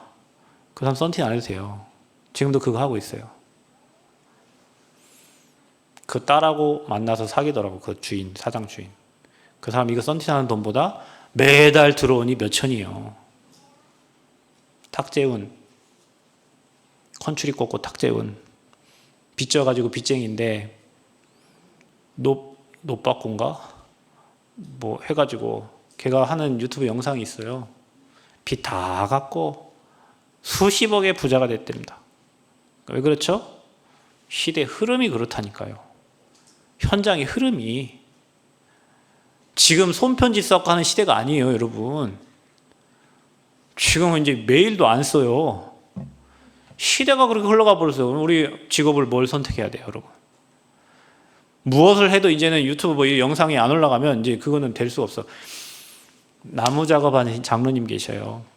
그 사람 썬팅 안 해도 돼요. 지금도 그거 하고 있어요. 그 딸하고 만나서 사귀더라고. 그 주인, 사장 주인. 그 사람 이거 썬팅하는 돈보다 매달 들어오니 몇천이에요. 탁재훈, 컨츄리 꽂고 탁재훈, 빚져가지고 빚쟁인데 노빠꾼가 뭐 해가지고 걔가 하는 유튜브 영상이 있어요. 빚 다 갚고 수십억의 부자가 됐답니다. 왜 그렇죠? 시대 흐름이 그렇다니까요. 현장의 흐름이. 지금 손편지 써고 하는 시대가 아니에요, 여러분. 지금은 이제 메일도 안 써요. 시대가 그렇게 흘러가 버렸어요. 우리 직업을 뭘 선택해야 돼요, 여러분? 무엇을 해도 이제는 유튜브 뭐 영상이 안 올라가면 이제 그거는 될 수가 없어. 나무 작업하는 장로님 계셔요.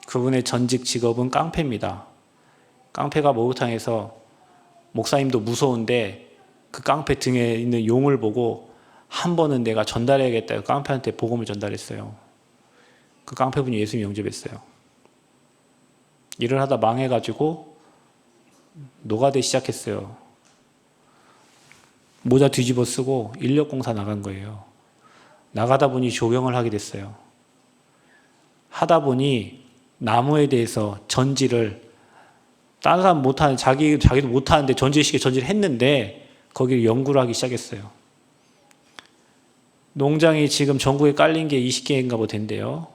그분의 전직 직업은 깡패입니다. 깡패가 목욕탕에서 목사님도 무서운데 그 깡패 등에 있는 용을 보고 한 번은 내가 전달해야겠다. 깡패한테 복음을 전달했어요. 그 깡패분이 예수님 영접했어요. 일을 하다 망해가지고 노가대 시작했어요. 모자 뒤집어 쓰고 인력공사 나간 거예요. 나가다 보니 조경을 하게 됐어요. 하다 보니 나무에 대해서 전지를 다른 사람 못하는 자기도 못하는데 전지식에 전지를 했는데 거기를 연구를 하기 시작했어요. 농장이 지금 전국에 깔린 게 20개인가 뭐 된대요.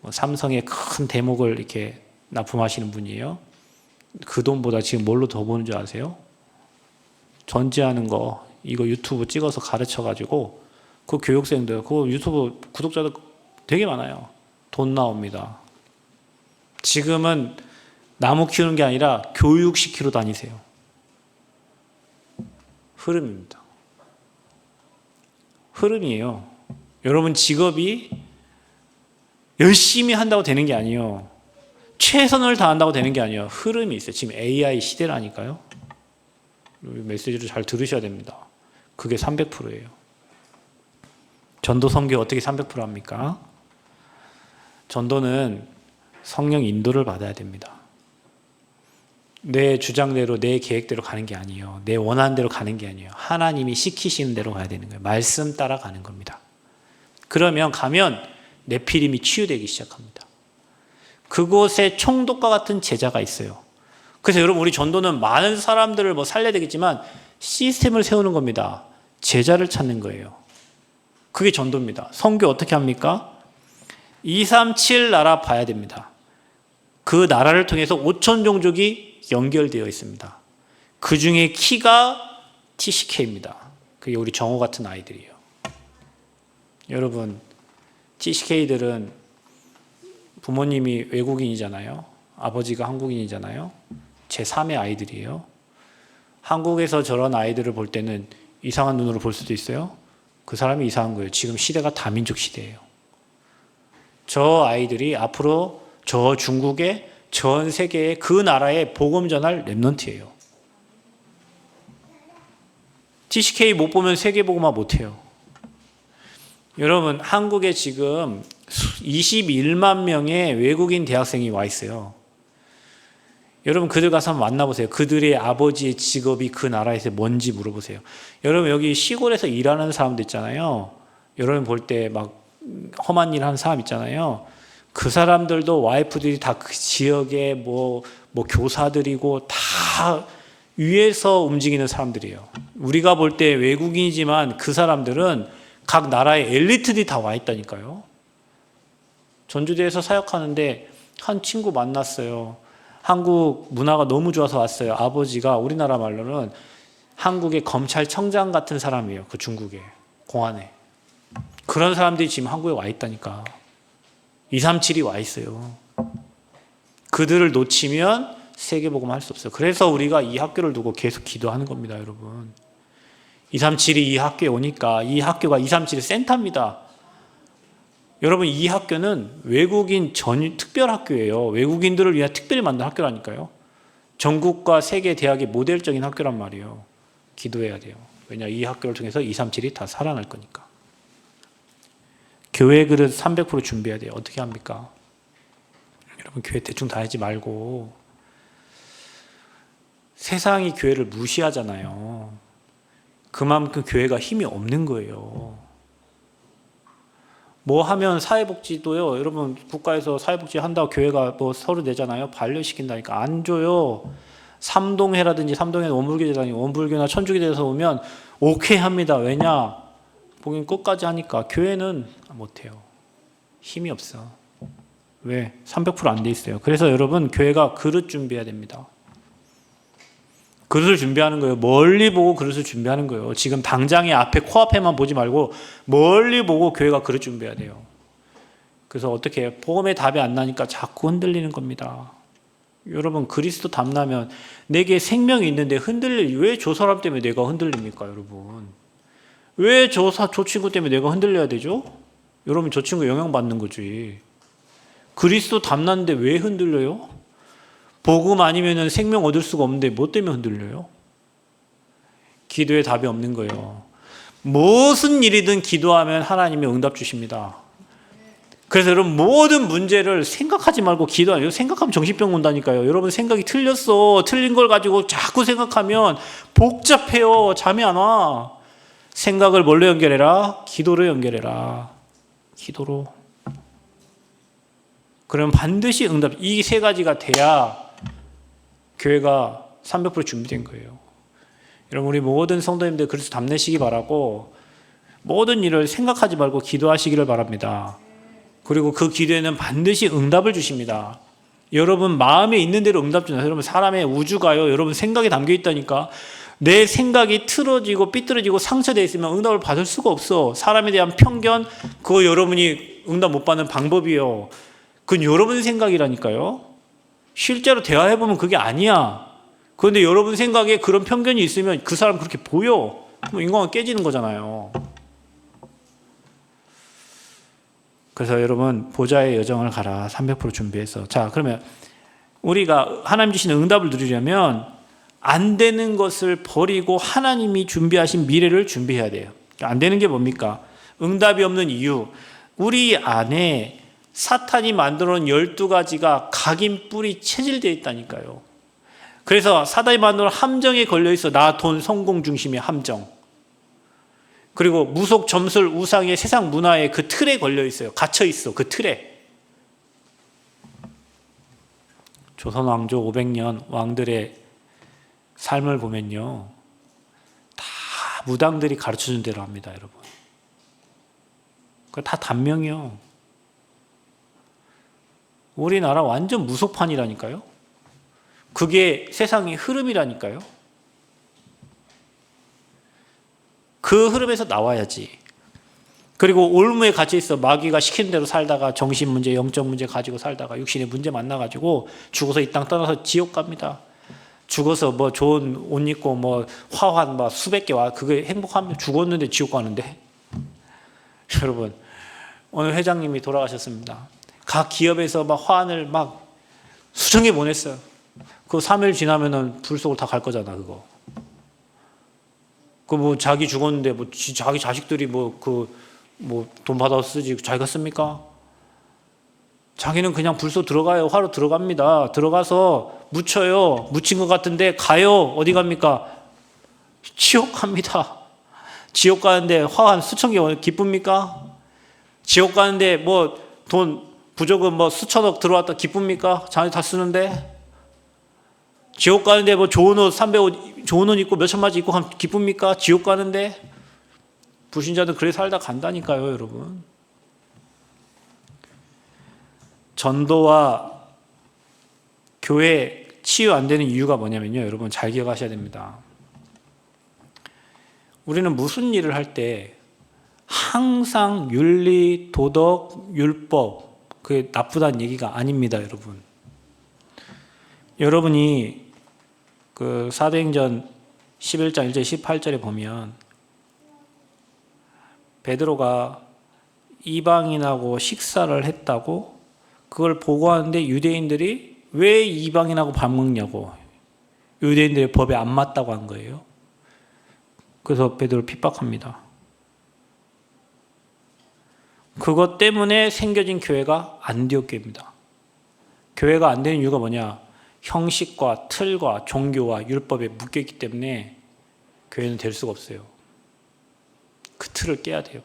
삼성의 큰 대목을 이렇게 납품하시는 분이에요. 그 돈보다 지금 뭘로 더 버는 줄 아세요? 전지하는 거, 이거 유튜브 찍어서 가르쳐가지고 그 교육생들, 그 유튜브 구독자들 되게 많아요. 돈 나옵니다. 지금은 나무 키우는 게 아니라 교육시키러 다니세요. 흐름입니다. 흐름이에요. 여러분 직업이 열심히 한다고 되는 게 아니에요. 최선을 다한다고 되는 게 아니에요. 흐름이 있어요. 지금 AI 시대라니까요. 메시지를 잘 들으셔야 됩니다. 그게 300%예요. 전도 선교 어떻게 300% 합니까? 전도는 성령 인도를 받아야 됩니다. 내 주장대로 내 계획대로 가는 게 아니에요. 내 원하는 대로 가는 게 아니에요. 하나님이 시키시는 대로 가야 되는 거예요. 말씀 따라 가는 겁니다. 그러면 가면 네피림이 치유되기 시작합니다. 그곳에 총독과 같은 제자가 있어요. 그래서 여러분 우리 전도는 많은 사람들을 뭐 살려야 되겠지만 시스템을 세우는 겁니다. 제자를 찾는 거예요. 그게 전도입니다. 선교 어떻게 합니까? 237 나라 봐야 됩니다. 그 나라를 통해서 5천 종족이 연결되어 있습니다. 그 중에 키가 TCK입니다. 그게 우리 정호 같은 아이들이에요. 여러분 TCK들은 부모님이 외국인이잖아요. 아버지가 한국인이잖아요. 제3의 아이들이에요. 한국에서 저런 아이들을 볼 때는 이상한 눈으로 볼 수도 있어요. 그 사람이 이상한 거예요. 지금 시대가 다민족 시대예요. 저 아이들이 앞으로 저 중국의 전 세계의 그 나라에 복음 전할 랩런트예요. TCK 못 보면 세계 복음화 못 해요. 여러분 한국에 지금 21만 명의 외국인 대학생이 와 있어요. 여러분 그들 가서 한번 만나보세요. 그들의 아버지의 직업이 그 나라에서 뭔지 물어보세요. 여러분 여기 시골에서 일하는 사람들 있잖아요. 여러분 볼 때 막 험한 일 하는 사람 있잖아요. 그 사람들도 와이프들이 다 그 지역의 뭐 교사들이고 다 위에서 움직이는 사람들이에요. 우리가 볼 때 외국인이지만 그 사람들은 각 나라의 엘리트들이 다 와 있다니까요. 전주대에서 사역하는데 한 친구 만났어요. 한국 문화가 너무 좋아서 왔어요. 아버지가 우리나라 말로는 한국의 검찰청장 같은 사람이에요. 그 중국에 공안에. 그런 사람들이 지금 한국에 와 있다니까. 237이 와 있어요. 그들을 놓치면 세계복음 할 수 없어요. 그래서 우리가 이 학교를 두고 계속 기도하는 겁니다, 여러분. 237이 이 학교에 오니까 이 학교가 237의 센터입니다. 여러분 이 학교는 외국인 특별 학교예요. 외국인들을 위해 특별히 만든 학교라니까요. 전국과 세계 대학의 모델적인 학교란 말이에요. 기도해야 돼요. 왜냐 이 학교를 통해서 237이 다 살아날 거니까. 교회 그릇 300% 준비해야 돼요. 어떻게 합니까? 여러분 교회 대충 다 하지 말고 세상이 교회를 무시하잖아요. 그만큼 교회가 힘이 없는 거예요. 뭐 하면 사회복지도요. 여러분 국가에서 사회복지 한다고 교회가 뭐 서류 내잖아요. 반려시킨다니까 안 줘요. 삼동회라든지 삼동회 원불교제라든지 원불교나 천주교에서 오면 오케이 합니다. 왜냐? 보긴 끝까지 하니까. 교회는 못해요. 힘이 없어. 왜? 300% 안 돼 있어요. 그래서 여러분 교회가 그릇 준비해야 됩니다. 그릇을 준비하는 거예요. 멀리 보고 그릇을 준비하는 거예요. 지금 당장에 앞에 코앞에만 보지 말고 멀리 보고 교회가 그릇 준비해야 돼요. 그래서 어떻게 해요? 복음의 답이 안 나니까 자꾸 흔들리는 겁니다. 여러분 그리스도 담나면 내게 생명이 있는데 왜 저 사람 때문에 내가 흔들립니까, 여러분? 왜 저 친구 때문에 내가 흔들려야 되죠? 여러분 저 친구 영향받는 거지. 그리스도 담났는데 왜 흔들려요? 복음 아니면 생명 얻을 수가 없는데 뭐 때문에 흔들려요? 기도에 답이 없는 거예요. 무슨 일이든 기도하면 하나님이 응답 주십니다. 그래서 여러분 모든 문제를 생각하지 말고 기도하세요. 생각하면 정신병 온다니까요. 여러분 생각이 틀렸어. 틀린 걸 가지고 자꾸 생각하면 복잡해요. 잠이 안 와. 생각을 뭘로 연결해라? 기도로 연결해라. 기도로. 그러면 반드시 응답. 이 세 가지가 돼야 교회가 300% 준비된 거예요. 여러분 우리 모든 성도님들 그리스도 담내시기 바라고 모든 일을 생각하지 말고 기도하시기를 바랍니다. 그리고 그 기도에는 반드시 응답을 주십니다. 여러분 마음에 있는 대로 응답 주나요? 여러분 사람의 우주가요. 여러분 생각에 담겨 있다니까. 내 생각이 틀어지고 삐뚤어지고 상처되어 있으면 응답을 받을 수가 없어. 사람에 대한 편견, 그거 여러분이 응답 못 받는 방법이요. 그건 여러분 생각이라니까요. 실제로 대화해보면 그게 아니야. 그런데 여러분 생각에 그런 편견이 있으면 그 사람 그렇게 보여. 그럼 인간관 깨지는 거잖아요. 그래서 여러분, 보좌의 여정을 가라. 300% 준비해서. 자, 그러면 우리가 하나님 주시는 응답을 누리려면 안 되는 것을 버리고 하나님이 준비하신 미래를 준비해야 돼요. 안 되는 게 뭡니까? 응답이 없는 이유. 우리 안에 사탄이 만들어 놓은 12가지가 각인 뿔이 체질되어 있다니까요. 그래서 사단이 만들어 놓은 함정에 걸려 있어. 나, 돈, 성공 중심의 함정. 그리고 무속, 점술, 우상의 세상 문화의 그 틀에 걸려 있어요. 갇혀 있어. 그 틀에. 조선 왕조 500년 왕들의 삶을 보면요, 다 무당들이 가르쳐준 대로 합니다, 여러분. 그거 다 단명이요. 우리나라 완전 무속판이라니까요. 그게 세상의 흐름이라니까요. 그 흐름에서 나와야지. 그리고 올무에 갇혀 있어. 마귀가 시키는 대로 살다가 정신 문제, 영적 문제 가지고 살다가 육신의 문제 만나가지고 죽어서 이 땅 떠나서 지옥 갑니다. 죽어서 뭐 좋은 옷 입고 뭐 화환 막 수백 개 와. 그게 행복하면 죽었는데 지옥 가는데. 여러분, 오늘 회장님이 돌아가셨습니다. 각 기업에서 막 화환을 막 수천 개 보냈어요. 그 3일 지나면은 불 속으로 다 갈 거잖아, 그거. 그 뭐 자기 죽었는데 뭐 자기 자식들이 뭐 돈 받아서 쓰지 자기가 씁니까? 자기는 그냥 불 속 들어가요. 화로 들어갑니다. 들어가서 묻혀요. 묻힌 것 같은데 가요. 어디 갑니까? 지옥 갑니다. 지옥 가는데 화 한 수천 개 기쁩니까? 지옥 가는데 뭐 돈 부족은 뭐 수천억 들어왔다 기쁩니까? 자기 다 쓰는데. 지옥 가는데 뭐 좋은 옷 300옷 좋은 옷 입고 몇천만 원 입고 가면 기쁩니까? 지옥 가는데. 불신자들 그래 살다 간다니까요, 여러분. 전도와 교회 치유 안 되는 이유가 뭐냐면요, 여러분 잘 기억하셔야 됩니다. 우리는 무슨 일을 할 때 항상 윤리, 도덕, 율법, 그게 나쁘다는 얘기가 아닙니다, 여러분. 여러분이 그 사도행전 11장 1절 18절에 보면 베드로가 이방인하고 식사를 했다고 그걸 보고하는데 유대인들이 왜 이방인하고 밥 먹냐고, 유대인들의 법에 안 맞다고 한 거예요. 그래서 베드로를 핍박합니다. 그것 때문에 생겨진 교회가 안디옥교회입니다. 교회가 안 되는 이유가 뭐냐? 형식과 틀과 종교와 율법에 묶여있기 때문에 교회는 될 수가 없어요. 그 틀을 깨야 돼요.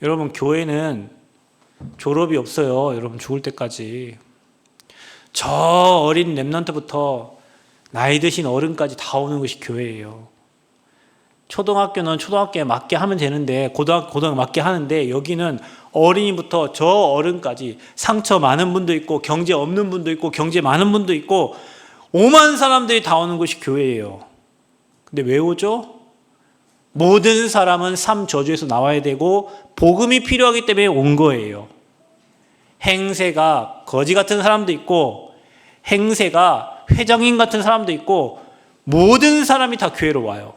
여러분, 교회는 졸업이 없어요. 여러분 죽을 때까지. 저 어린 렘넌트부터 나이 드신 어른까지 다 오는 것이 교회예요. 초등학교는 초등학교에 맞게 하면 되는데, 고등학교 맞게 하는데, 여기는 어린이부터 저 어른까지 상처 많은 분도 있고 경제 없는 분도 있고 경제 많은 분도 있고 오만 사람들이 다 오는 것이 교회예요. 근데 왜 오죠? 모든 사람은 삶 저주에서 나와야 되고 복음이 필요하기 때문에 온 거예요. 행세가 거지 같은 사람도 있고 행세가 회장님 같은 사람도 있고 모든 사람이 다 교회로 와요.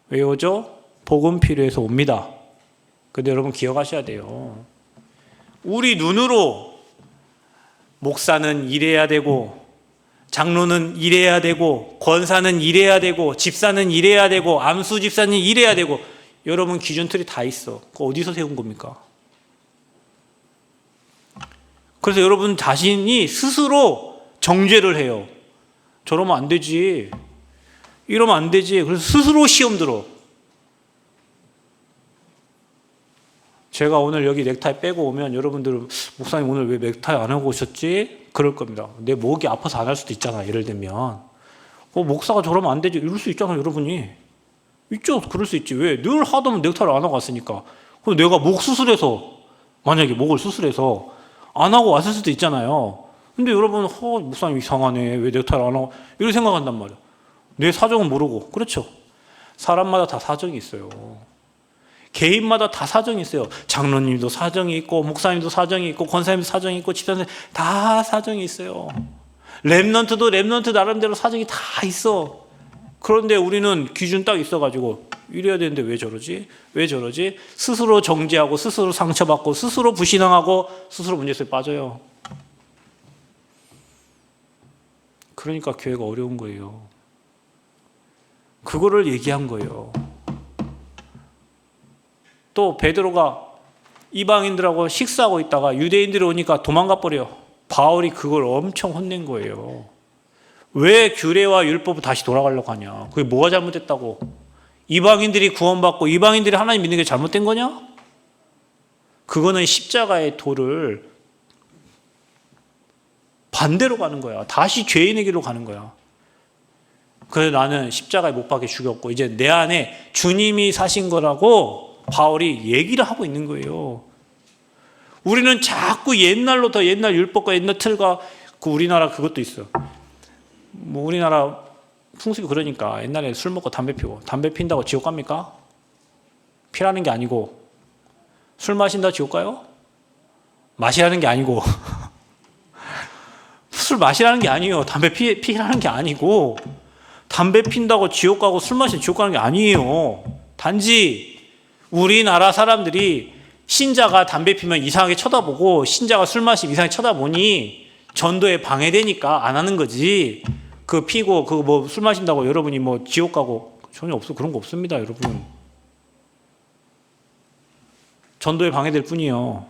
왜 오죠? 복음 필요해서 옵니다. 근데 여러분 기억하셔야 돼요. 우리 눈으로 목사는 일해야 되고 장로는 일해야 되고 권사는 일해야 되고 집사는 일해야 되고 암수 집사는 일해야 되고 여러분 기준틀이 다 있어. 그거 어디서 세운 겁니까? 그래서 여러분 자신이 스스로 정죄를 해요. 저러면 안 되지. 이러면 안 되지. 그래서 스스로 시험 들어. 제가 오늘 여기 넥타이 빼고 오면 여러분들은 목사님 오늘 왜 넥타이 안 하고 오셨지? 그럴 겁니다. 내 목이 아파서 안 할 수도 있잖아. 예를 들면 목사가 저러면 안 되지. 이럴 수 있잖아, 여러분이. 있죠. 그럴 수 있지. 왜? 늘 하다면 넥타이를 안 하고 왔으니까. 그럼 내가 목 수술해서 만약에 목을 수술해서 안 하고 왔을 수도 있잖아요. 근데 여러분 목사님 이상하네. 왜 넥타이를 안 하고 이렇게 생각한단 말이야. 내 사정은 모르고. 그렇죠. 사람마다 다 사정이 있어요. 개인마다 다 사정이 있어요. 장로님도 사정이 있고, 목사님도 사정이 있고, 권사님도 사정이 있고, 집사님 다 사정이 있어요. 랩넌트도 랩넌트 나름대로 사정이 다 있어. 그런데 우리는 기준 딱 있어가지고 이래야 되는데 왜 저러지? 왜 저러지? 스스로 정죄하고, 스스로 상처받고, 스스로 불신앙하고, 스스로 문제에 빠져요. 그러니까 교회가 어려운 거예요. 그거를 얘기한 거예요. 또 베드로가 이방인들하고 식사하고 있다가 유대인들이 오니까 도망가 버려. 바울이 그걸 엄청 혼낸 거예요. 왜 규례와 율법을 다시 돌아가려고 하냐? 그게 뭐가 잘못됐다고? 이방인들이 구원받고 이방인들이 하나님 믿는 게 잘못된 거냐? 그거는 십자가의 도를 반대로 가는 거야. 다시 죄인에게로 가는 거야. 그래서 나는 십자가에 못 박혀 죽였고 이제 내 안에 주님이 사신 거라고 바울이 얘기를 하고 있는 거예요. 우리는 자꾸 옛날로 더 옛날 율법과 옛날 틀과 그 우리나라 그것도 있어. 뭐 우리나라 풍습이 그러니까 옛날에 술 먹고 담배 피고 담배 핀다고 지옥 갑니까? 피라는 게 아니고 술 마신다고 지옥 가요? 마시라는 게 아니고 술 마시라는 게 아니에요. 담배 피라는 게 아니고 담배 핀다고 지옥 가고 술 마시면 지옥 가는 게 아니에요. 단지 우리나라 사람들이 신자가 담배 피면 이상하게 쳐다보고 신자가 술 마시면 이상하게 쳐다보니 전도에 방해되니까 안 하는 거지. 그 피고 그 뭐 술 마신다고 여러분이 뭐 지옥 가고 전혀 없어. 그런 거 없습니다, 여러분. 전도에 방해될 뿐이요.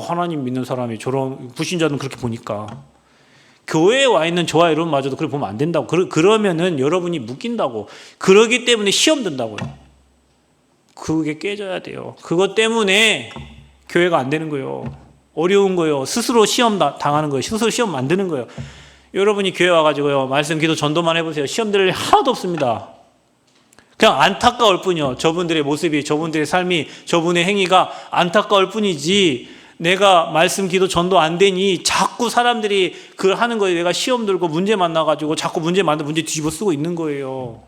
하나님 믿는 사람이 저런 불신자는 그렇게 보니까 교회에 와 있는 저와 여러분마저도 그렇게 보면 안 된다고. 그러면은 여러분이 묶인다고. 그러기 때문에 시험 든다고요. 그게 깨져야 돼요. 그것 때문에 교회가 안 되는 거예요. 어려운 거예요. 스스로 시험 당하는 거예요. 스스로 시험 만드는 거예요. 여러분이 교회 와가지고요, 말씀, 기도, 전도만 해보세요. 시험 될 일 하나도 없습니다. 그냥 안타까울 뿐이요. 저분들의 모습이, 저분들의 삶이, 저분의 행위가 안타까울 뿐이지 내가 말씀, 기도, 전도 안 되니 자꾸 사람들이 그걸 하는 거예요. 내가 시험 들고 문제 만나가지고 자꾸 문제 만들고 문제 뒤집어 쓰고 있는 거예요.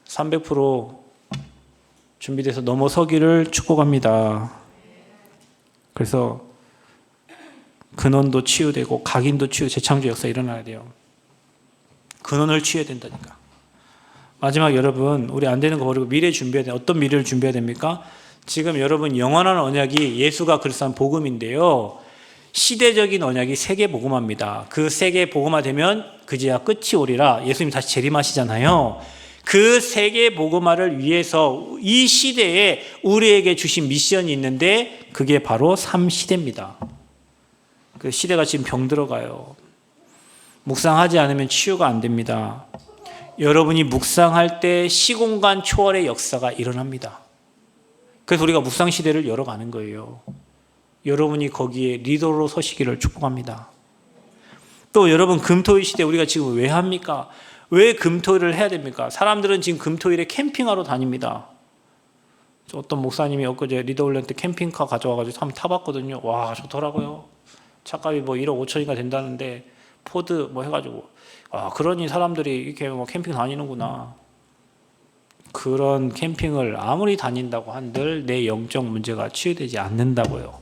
300% 준비돼서 넘어서기를 축복합니다. 그래서 근원도 치유되고 각인도 치유, 재창조 역사 일어나야 돼요. 근원을 치유해야 된다니까. 마지막 여러분, 우리 안 되는 거 버리고 미래 준비해야 돼. 어떤 미래를 준비해야 됩니까? 지금 여러분 영원한 언약이 예수가 그리스도한 복음인데요. 시대적인 언약이 세계 복음화입니다. 그 세계 복음화 되면 그제야 끝이 오리라. 예수님이 다시 재림하시잖아요. 그 세계 복음화를 위해서 이 시대에 우리에게 주신 미션이 있는데 그게 바로 3시대입니다. 그 시대가 지금 병들어가요. 묵상하지 않으면 치유가 안 됩니다. 여러분이 묵상할 때 시공간 초월의 역사가 일어납니다. 그래서 우리가 묵상 시대를 열어가는 거예요. 여러분이 거기에 리더로 서시기를 축복합니다. 또 여러분 금토일 시대 우리가 지금 왜 합니까? 왜 금토일을 해야 됩니까? 사람들은 지금 금토일에 캠핑하러 다닙니다. 어떤 목사님이 엊그제 리더올랜드 캠핑카 가져와가지고 한번 타봤거든요. 와, 좋더라고요. 차값이 뭐 1억 5천이가 된다는데 포드 뭐 해가지고 그러니 사람들이 이렇게 뭐 캠핑 다니는구나. 그런 캠핑을 아무리 다닌다고 한들 내 영적 문제가 치유되지 않는다고요.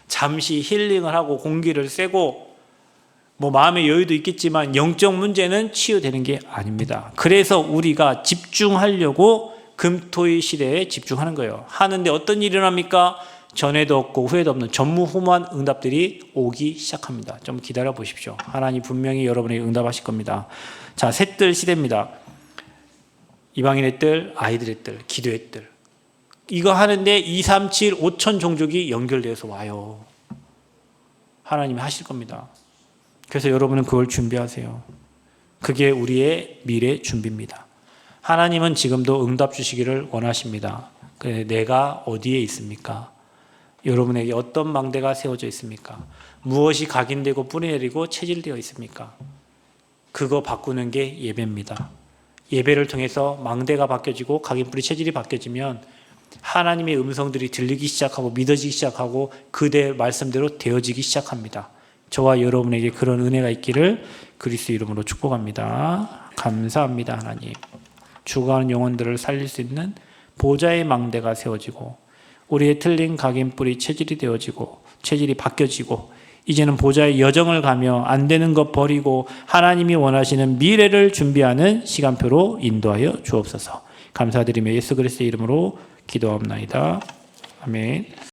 잠시 힐링을 하고 공기를 쐬고 뭐 마음의 여유도 있겠지만 영적 문제는 치유되는 게 아닙니다. 그래서 우리가 집중하려고 금토일 시대에 집중하는 거예요. 하는데 어떤 일이 일어납니까? 전에도 없고 후에도 없는 전무후무한 응답들이 오기 시작합니다. 좀 기다려 보십시오. 하나님 분명히 여러분에게 응답하실 겁니다. 자, 셋들 시대입니다. 이방인의 뜰, 아이들의 뜰, 기도의 뜰. 이거 하는데 2, 3, 7, 5천 종족이 연결되어서 와요. 하나님이 하실 겁니다. 그래서 여러분은 그걸 준비하세요. 그게 우리의 미래 준비입니다. 하나님은 지금도 응답 주시기를 원하십니다. 그래, 내가 어디에 있습니까? 여러분에게 어떤 망대가 세워져 있습니까? 무엇이 각인되고 뿌리내리고 체질되어 있습니까? 그거 바꾸는 게 예배입니다. 예배를 통해서 망대가 바뀌어지고 각인뿌리 체질이 바뀌어지면 하나님의 음성들이 들리기 시작하고 믿어지기 시작하고 그대 말씀대로 되어지기 시작합니다. 저와 여러분에게 그런 은혜가 있기를 그리스도 이름으로 축복합니다. 감사합니다. 하나님. 죽어가는 영혼들을 살릴 수 있는 보좌의 망대가 세워지고 우리의 틀린 각인뿔이 체질이 되어지고 체질이 바뀌어지고 이제는 보좌의 여정을 가며 안 되는 것 버리고 하나님이 원하시는 미래를 준비하는 시간표로 인도하여 주옵소서. 감사드리며 예수 그리스도의 이름으로 기도합나이다. 아멘.